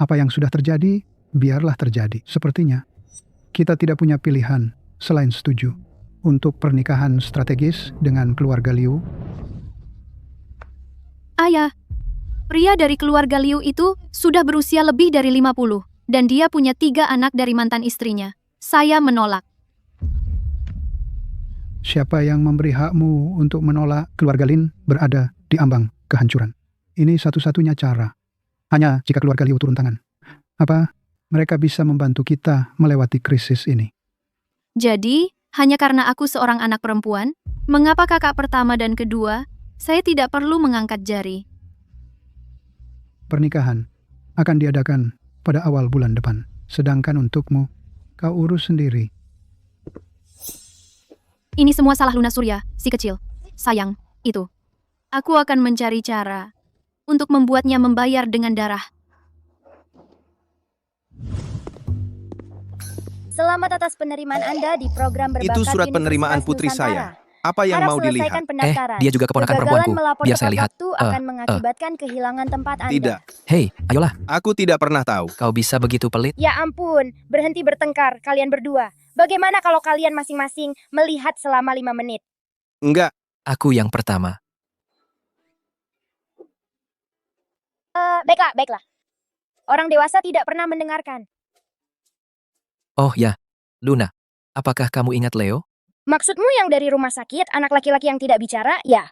Apa yang sudah terjadi, biarlah terjadi. Sepertinya, kita tidak punya pilihan selain setuju untuk pernikahan strategis dengan keluarga Liu. Ayah, pria dari keluarga Liu itu sudah berusia lebih dari 50, dan dia punya 3 anak dari mantan istrinya. Saya menolak. Siapa yang memberi hakmu untuk menolak? Keluarga Lin berada di ambang kehancuran. Ini satu-satunya cara. Hanya jika keluarga Liu turun tangan. Apa mereka bisa membantu kita melewati krisis ini? Jadi, hanya karena aku seorang anak perempuan, mengapa kakak pertama dan kedua, saya tidak perlu mengangkat jari? Pernikahan akan diadakan pada awal bulan depan. Sedangkan untukmu, kau urus sendiri. Ini semua salah Luna Surya, si kecil. Sayang, itu. Aku akan mencari cara untuk membuatnya membayar dengan darah. Selamat atas penerimaan Anda di program berbakat Itu surat penerimaan Universitas putri Nusantara. saya. Apa yang Harap mau dilihat? selesaikan pendaftaran. dia juga keponakan Kegagalan perempuanku. melapor Biar saya tepat lihat. waktu akan mengakibatkan kehilangan tempat Anda. Tidak. Hei, ayolah. Aku tidak pernah tahu. Kau bisa begitu pelit? Ya ampun, berhenti bertengkar kalian berdua. Bagaimana kalau kalian masing-masing melihat selama 5 menit? Enggak. Aku yang pertama. Baiklah. Orang dewasa tidak pernah mendengarkan. Oh ya, Luna. Apakah kamu ingat Leo? Maksudmu yang dari rumah sakit, anak laki-laki yang tidak bicara? Ya.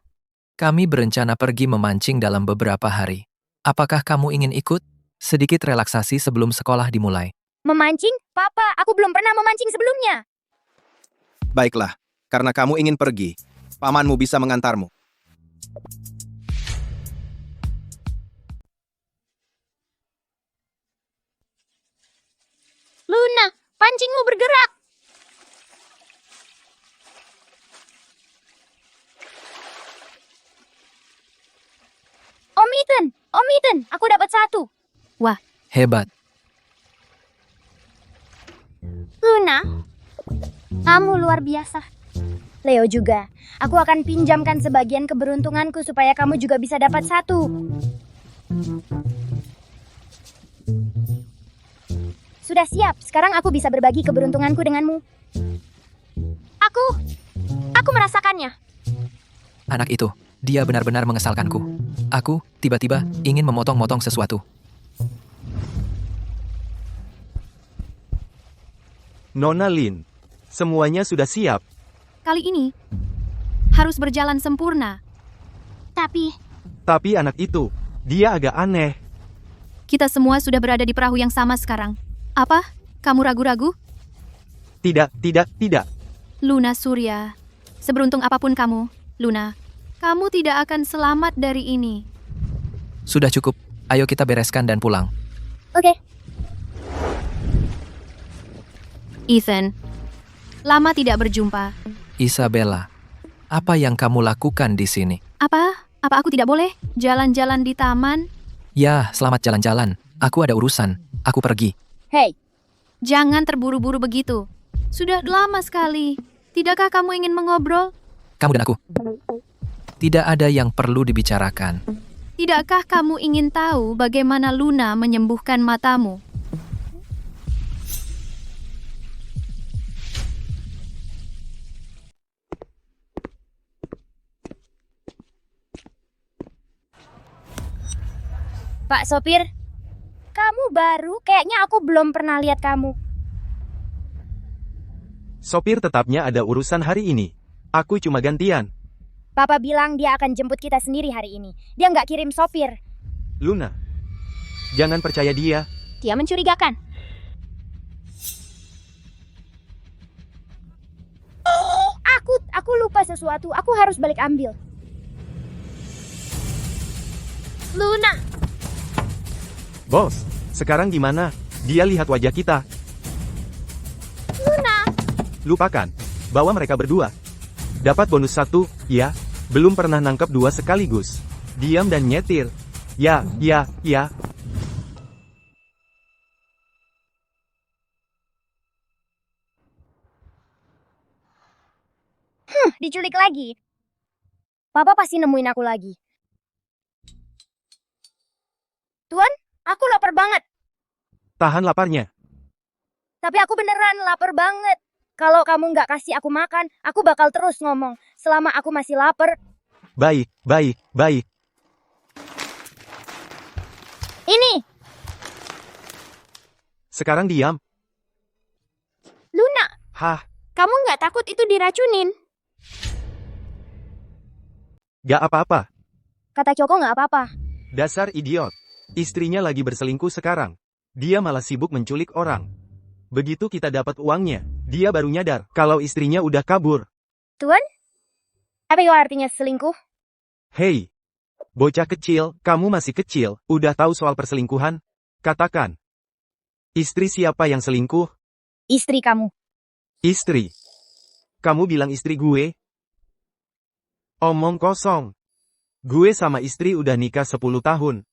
Kami berencana pergi memancing dalam beberapa hari. Apakah kamu ingin ikut? Sedikit relaksasi sebelum sekolah dimulai. Memancing? Papa, aku belum pernah memancing sebelumnya. Baiklah, karena kamu ingin pergi, pamanmu bisa mengantarmu. Luna, pancingmu bergerak. Om Ethan, aku dapat 1. Wah, Hebat. Luna, kamu luar biasa. Leo juga. Aku akan pinjamkan sebagian keberuntunganku supaya kamu juga bisa dapat 1. Sudah siap. Sekarang aku bisa berbagi keberuntunganku denganmu. Aku merasakannya. Anak itu, dia benar-benar mengesalkanku. Aku, tiba-tiba, ingin memotong-motong sesuatu. Nona Lin, semuanya sudah siap. kali ini harus berjalan sempurna. Tapi anak itu, dia agak aneh. Kita semua sudah berada di perahu yang sama sekarang. Apa? Kamu ragu-ragu? Tidak. Luna Surya, seberuntung apapun kamu, Luna, kamu tidak akan selamat dari ini. Sudah cukup, ayo kita bereskan dan pulang. Oke. Ethan, lama tidak berjumpa. Isabella, apa yang kamu lakukan di sini? Apa aku tidak boleh jalan-jalan di taman? Ya, selamat jalan-jalan. Aku ada urusan. Aku pergi. Hei, jangan terburu-buru begitu. Sudah lama sekali. Tidakkah kamu ingin mengobrol? Kamu dan aku. Tidak ada yang perlu dibicarakan. Tidakkah kamu ingin tahu bagaimana Luna menyembuhkan matamu? Pak Sopir, kamu baru? Kayaknya aku belum pernah lihat kamu. Sopir tetapnya ada urusan hari ini. Aku cuma gantian. Papa bilang dia akan jemput kita sendiri hari ini. Dia nggak kirim sopir. Luna, jangan percaya dia. Dia mencurigakan. Aku lupa sesuatu. Aku harus balik ambil. Luna, Bos, sekarang gimana? Dia lihat wajah kita. Luna. Lupakan. Bawa mereka berdua. Dapat bonus 1, ya. Belum pernah nangkep 2 sekaligus. Diam dan nyetir. Ya. Diculik lagi. Papa pasti nemuin aku lagi. Tuan, aku lapar banget. Tahan laparnya. Tapi aku beneran lapar banget. Kalau kamu nggak kasih aku makan, aku bakal terus ngomong. Selama aku masih lapar. Baik. Ini, Sekarang diam. Luna, Hah, kamu nggak takut itu diracunin? gak apa-apa. kata Coko nggak apa-apa. Dasar idiot. Istrinya lagi berselingkuh sekarang. Dia malah sibuk menculik orang. Begitu kita dapat uangnya, dia baru nyadar kalau istrinya udah kabur. Tuan, apa itu artinya selingkuh? Hei, bocah kecil, kamu masih kecil, udah tahu soal perselingkuhan? Katakan. Istri siapa yang selingkuh? Istri kamu. Istri. Kamu bilang istri gue? Omong kosong. Gue sama istri udah nikah 10 tahun.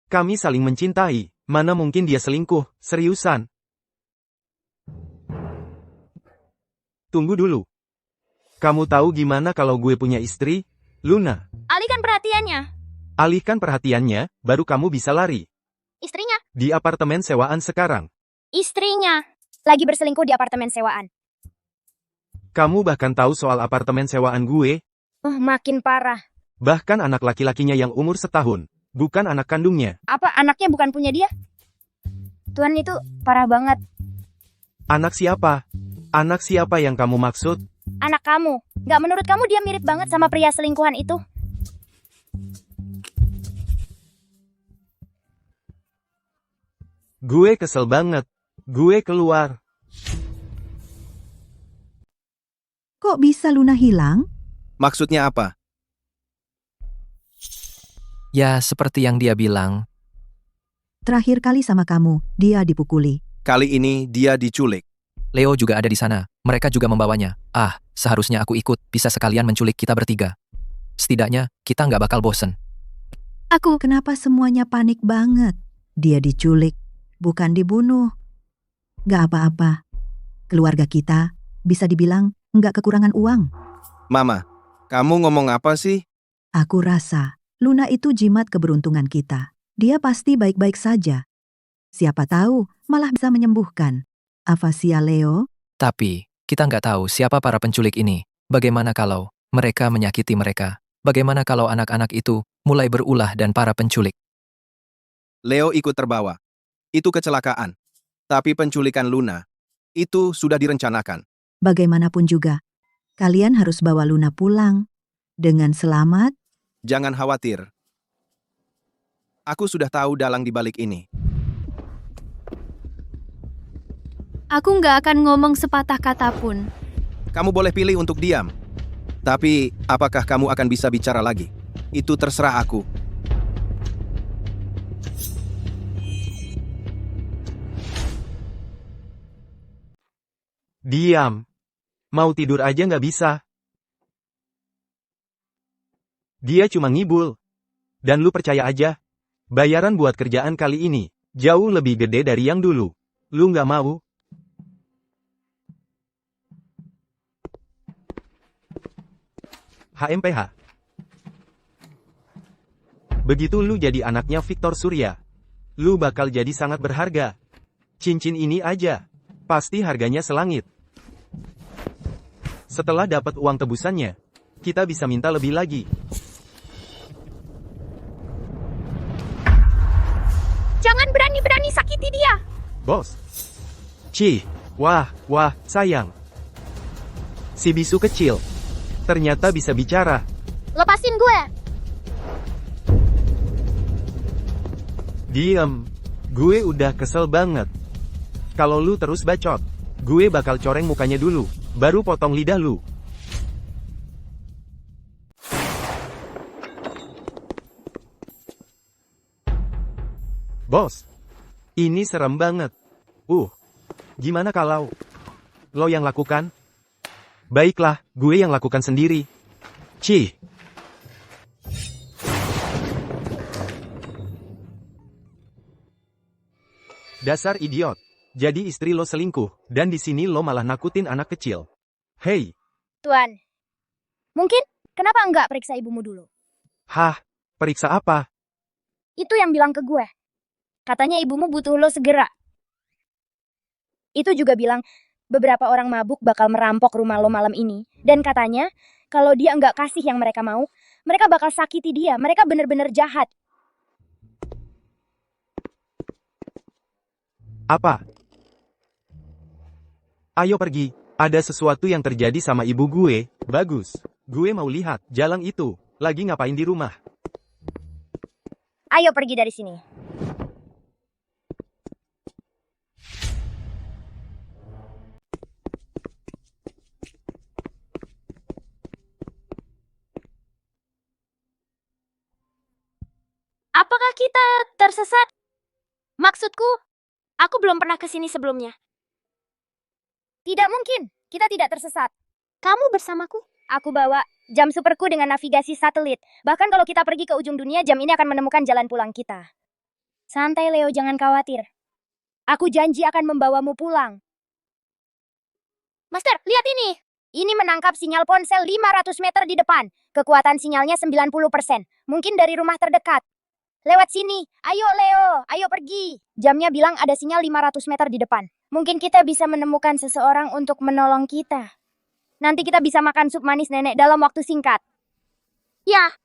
Kami saling mencintai. Mana mungkin dia selingkuh, seriusan. Tunggu dulu. Kamu tahu gimana kalau gue punya istri? Luna. Alihkan perhatiannya. Alihkan perhatiannya, baru kamu bisa lari. Istrinya. Di apartemen sewaan sekarang. Istrinya. Lagi berselingkuh di apartemen sewaan. Kamu bahkan tahu soal apartemen sewaan gue? Makin parah. Bahkan anak laki-lakinya yang umur setahun. Bukan anak kandungnya. Apa anaknya bukan punya dia? Tuan itu parah banget. Anak siapa? Anak siapa yang kamu maksud? Anak kamu. Gak menurut kamu dia mirip banget sama pria selingkuhan itu? Gue kesel banget. Gue keluar. Kok bisa Luna hilang? Maksudnya apa? Ya, seperti yang dia bilang. Terakhir kali sama kamu, dia dipukuli. Kali ini dia diculik. Leo juga ada di sana. Mereka juga membawanya. Ah, seharusnya aku ikut. Bisa sekalian menculik kita bertiga. Setidaknya, kita nggak bakal bosen. Kenapa semuanya panik banget? Dia diculik, bukan dibunuh. Gak apa-apa. Keluarga kita bisa dibilang nggak kekurangan uang. Mama, kamu ngomong apa sih? Aku rasa Luna itu jimat keberuntungan kita. Dia pasti baik-baik saja. Siapa tahu malah bisa menyembuhkan. Afasia Leo? Tapi, kita nggak tahu siapa para penculik ini. Bagaimana kalau mereka menyakiti mereka? Bagaimana kalau anak-anak itu mulai berulah dan para penculik? Leo ikut terbawa. Itu kecelakaan. Tapi penculikan Luna, itu sudah direncanakan. Bagaimanapun juga, kalian harus bawa Luna pulang. Dengan selamat. Jangan khawatir. Aku sudah tahu dalang di balik ini. Aku nggak akan ngomong sepatah kata pun. Kamu boleh pilih untuk diam. Tapi, apakah kamu akan bisa bicara lagi? Itu terserah aku. Diam. Mau tidur aja nggak bisa. Dia cuma ngibul. Dan lu percaya aja. Bayaran buat kerjaan kali ini jauh lebih gede dari yang dulu. Lu nggak mau? HMPH. Begitu lu jadi anaknya Victor Surya, lu bakal jadi sangat berharga. Cincin ini aja, pasti harganya selangit. Setelah dapat uang tebusannya, kita bisa minta lebih lagi. Jangan berani-berani sakiti dia. Bos. Cih, wah, sayang. Si bisu kecil. Ternyata bisa bicara. Lepasin gue. Diem. Gue udah kesel banget. Kalau lu terus bacot, gue bakal coreng mukanya dulu, baru potong lidah lu. Bos, ini serem banget. Gimana kalau lo yang lakukan? Baiklah, gue yang lakukan sendiri. Cih. Dasar idiot. Jadi istri lo selingkuh, dan di sini lo malah nakutin anak kecil. Hei. Tuan. Mungkin, kenapa enggak periksa ibumu dulu? Hah? Periksa apa? Itu yang bilang ke gue. Katanya ibumu butuh lo segera. Itu juga bilang, beberapa orang mabuk bakal merampok rumah lo malam ini. Dan katanya, kalau dia nggak kasih yang mereka mau, mereka bakal sakiti dia. Mereka bener-bener jahat. Apa? Ayo pergi. Ada sesuatu yang terjadi sama ibu gue. Bagus. Gue mau lihat jalang itu. Lagi ngapain di rumah? Ayo pergi dari sini. Apakah kita tersesat? Maksudku, Aku belum pernah ke sini sebelumnya. Tidak mungkin, kita tidak tersesat. Kamu bersamaku? Aku bawa jam superku dengan navigasi satelit. Bahkan kalau kita pergi ke ujung dunia, jam ini akan menemukan jalan pulang kita. Santai Leo, jangan khawatir. Aku janji akan membawamu pulang. Master, lihat ini. Ini menangkap sinyal ponsel 500 meter di depan. Kekuatan sinyalnya 90%. Mungkin dari rumah terdekat. Lewat sini. Ayo Leo, ayo pergi. Jamnya bilang ada sinyal 500 meter di depan. Mungkin kita bisa menemukan seseorang untuk menolong kita. Nanti kita bisa makan sup manis nenek dalam waktu singkat. Ya.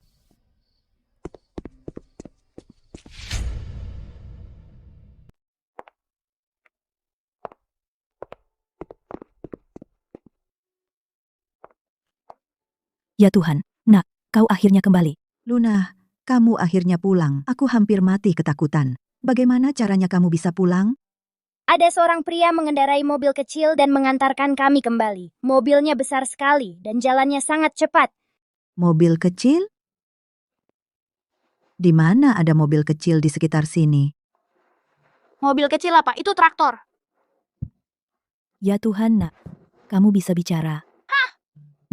Ya Tuhan, nak, kau akhirnya kembali. Luna, kamu akhirnya pulang. Aku hampir mati ketakutan. Bagaimana caranya kamu bisa pulang? Ada seorang pria mengendarai mobil kecil dan mengantarkan kami kembali. Mobilnya besar sekali dan jalannya sangat cepat. Mobil kecil? Di mana ada mobil kecil di sekitar sini? Mobil kecil apa? Itu traktor. Ya Tuhan nak, kamu bisa bicara.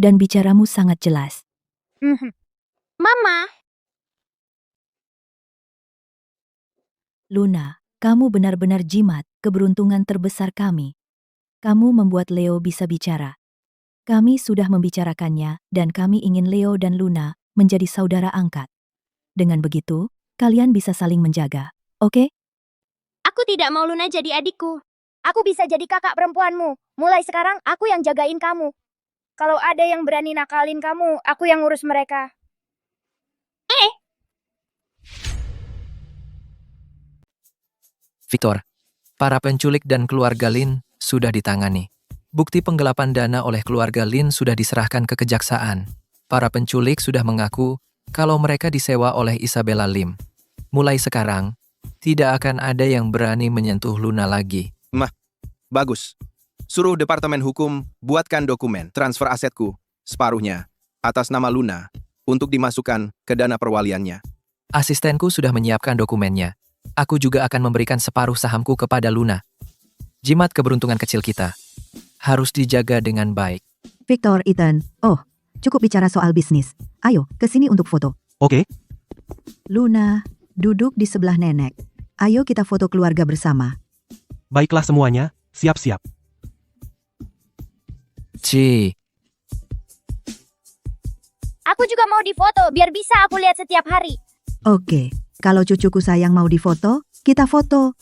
Dan bicaramu sangat jelas. Mama. Luna, kamu benar-benar jimat, keberuntungan terbesar kami. Kamu membuat Leo bisa bicara. Kami sudah membicarakannya, dan kami ingin Leo dan Luna menjadi saudara angkat. Dengan begitu, kalian bisa saling menjaga, oke? Aku tidak mau Luna jadi adikku. Aku bisa jadi kakak perempuanmu. Mulai sekarang, aku yang jagain kamu. Kalau ada yang berani nakalin kamu, aku yang ngurus mereka. Victor, para penculik dan keluarga Lin sudah ditangani. Bukti penggelapan dana oleh keluarga Lin sudah diserahkan ke kejaksaan. Para penculik sudah mengaku kalau mereka disewa oleh Isabella Lim. Mulai sekarang, tidak akan ada yang berani menyentuh Luna lagi. Bagus. Suruh Departemen Hukum buatkan dokumen transfer asetku, separuhnya, atas nama Luna, untuk dimasukkan ke dana perwaliannya. Asistenku sudah menyiapkan dokumennya. Aku juga akan memberikan separuh sahamku kepada Luna. Jimat keberuntungan kecil kita harus dijaga dengan baik. Victor, Ethan, cukup bicara soal bisnis. Ayo, ke sini untuk foto. Oke. Luna, duduk di sebelah nenek. Ayo kita foto keluarga bersama. Baiklah semuanya, siap-siap. Aku juga mau difoto, biar bisa aku lihat setiap hari. Oke, kalau cucuku sayang mau difoto, kita foto.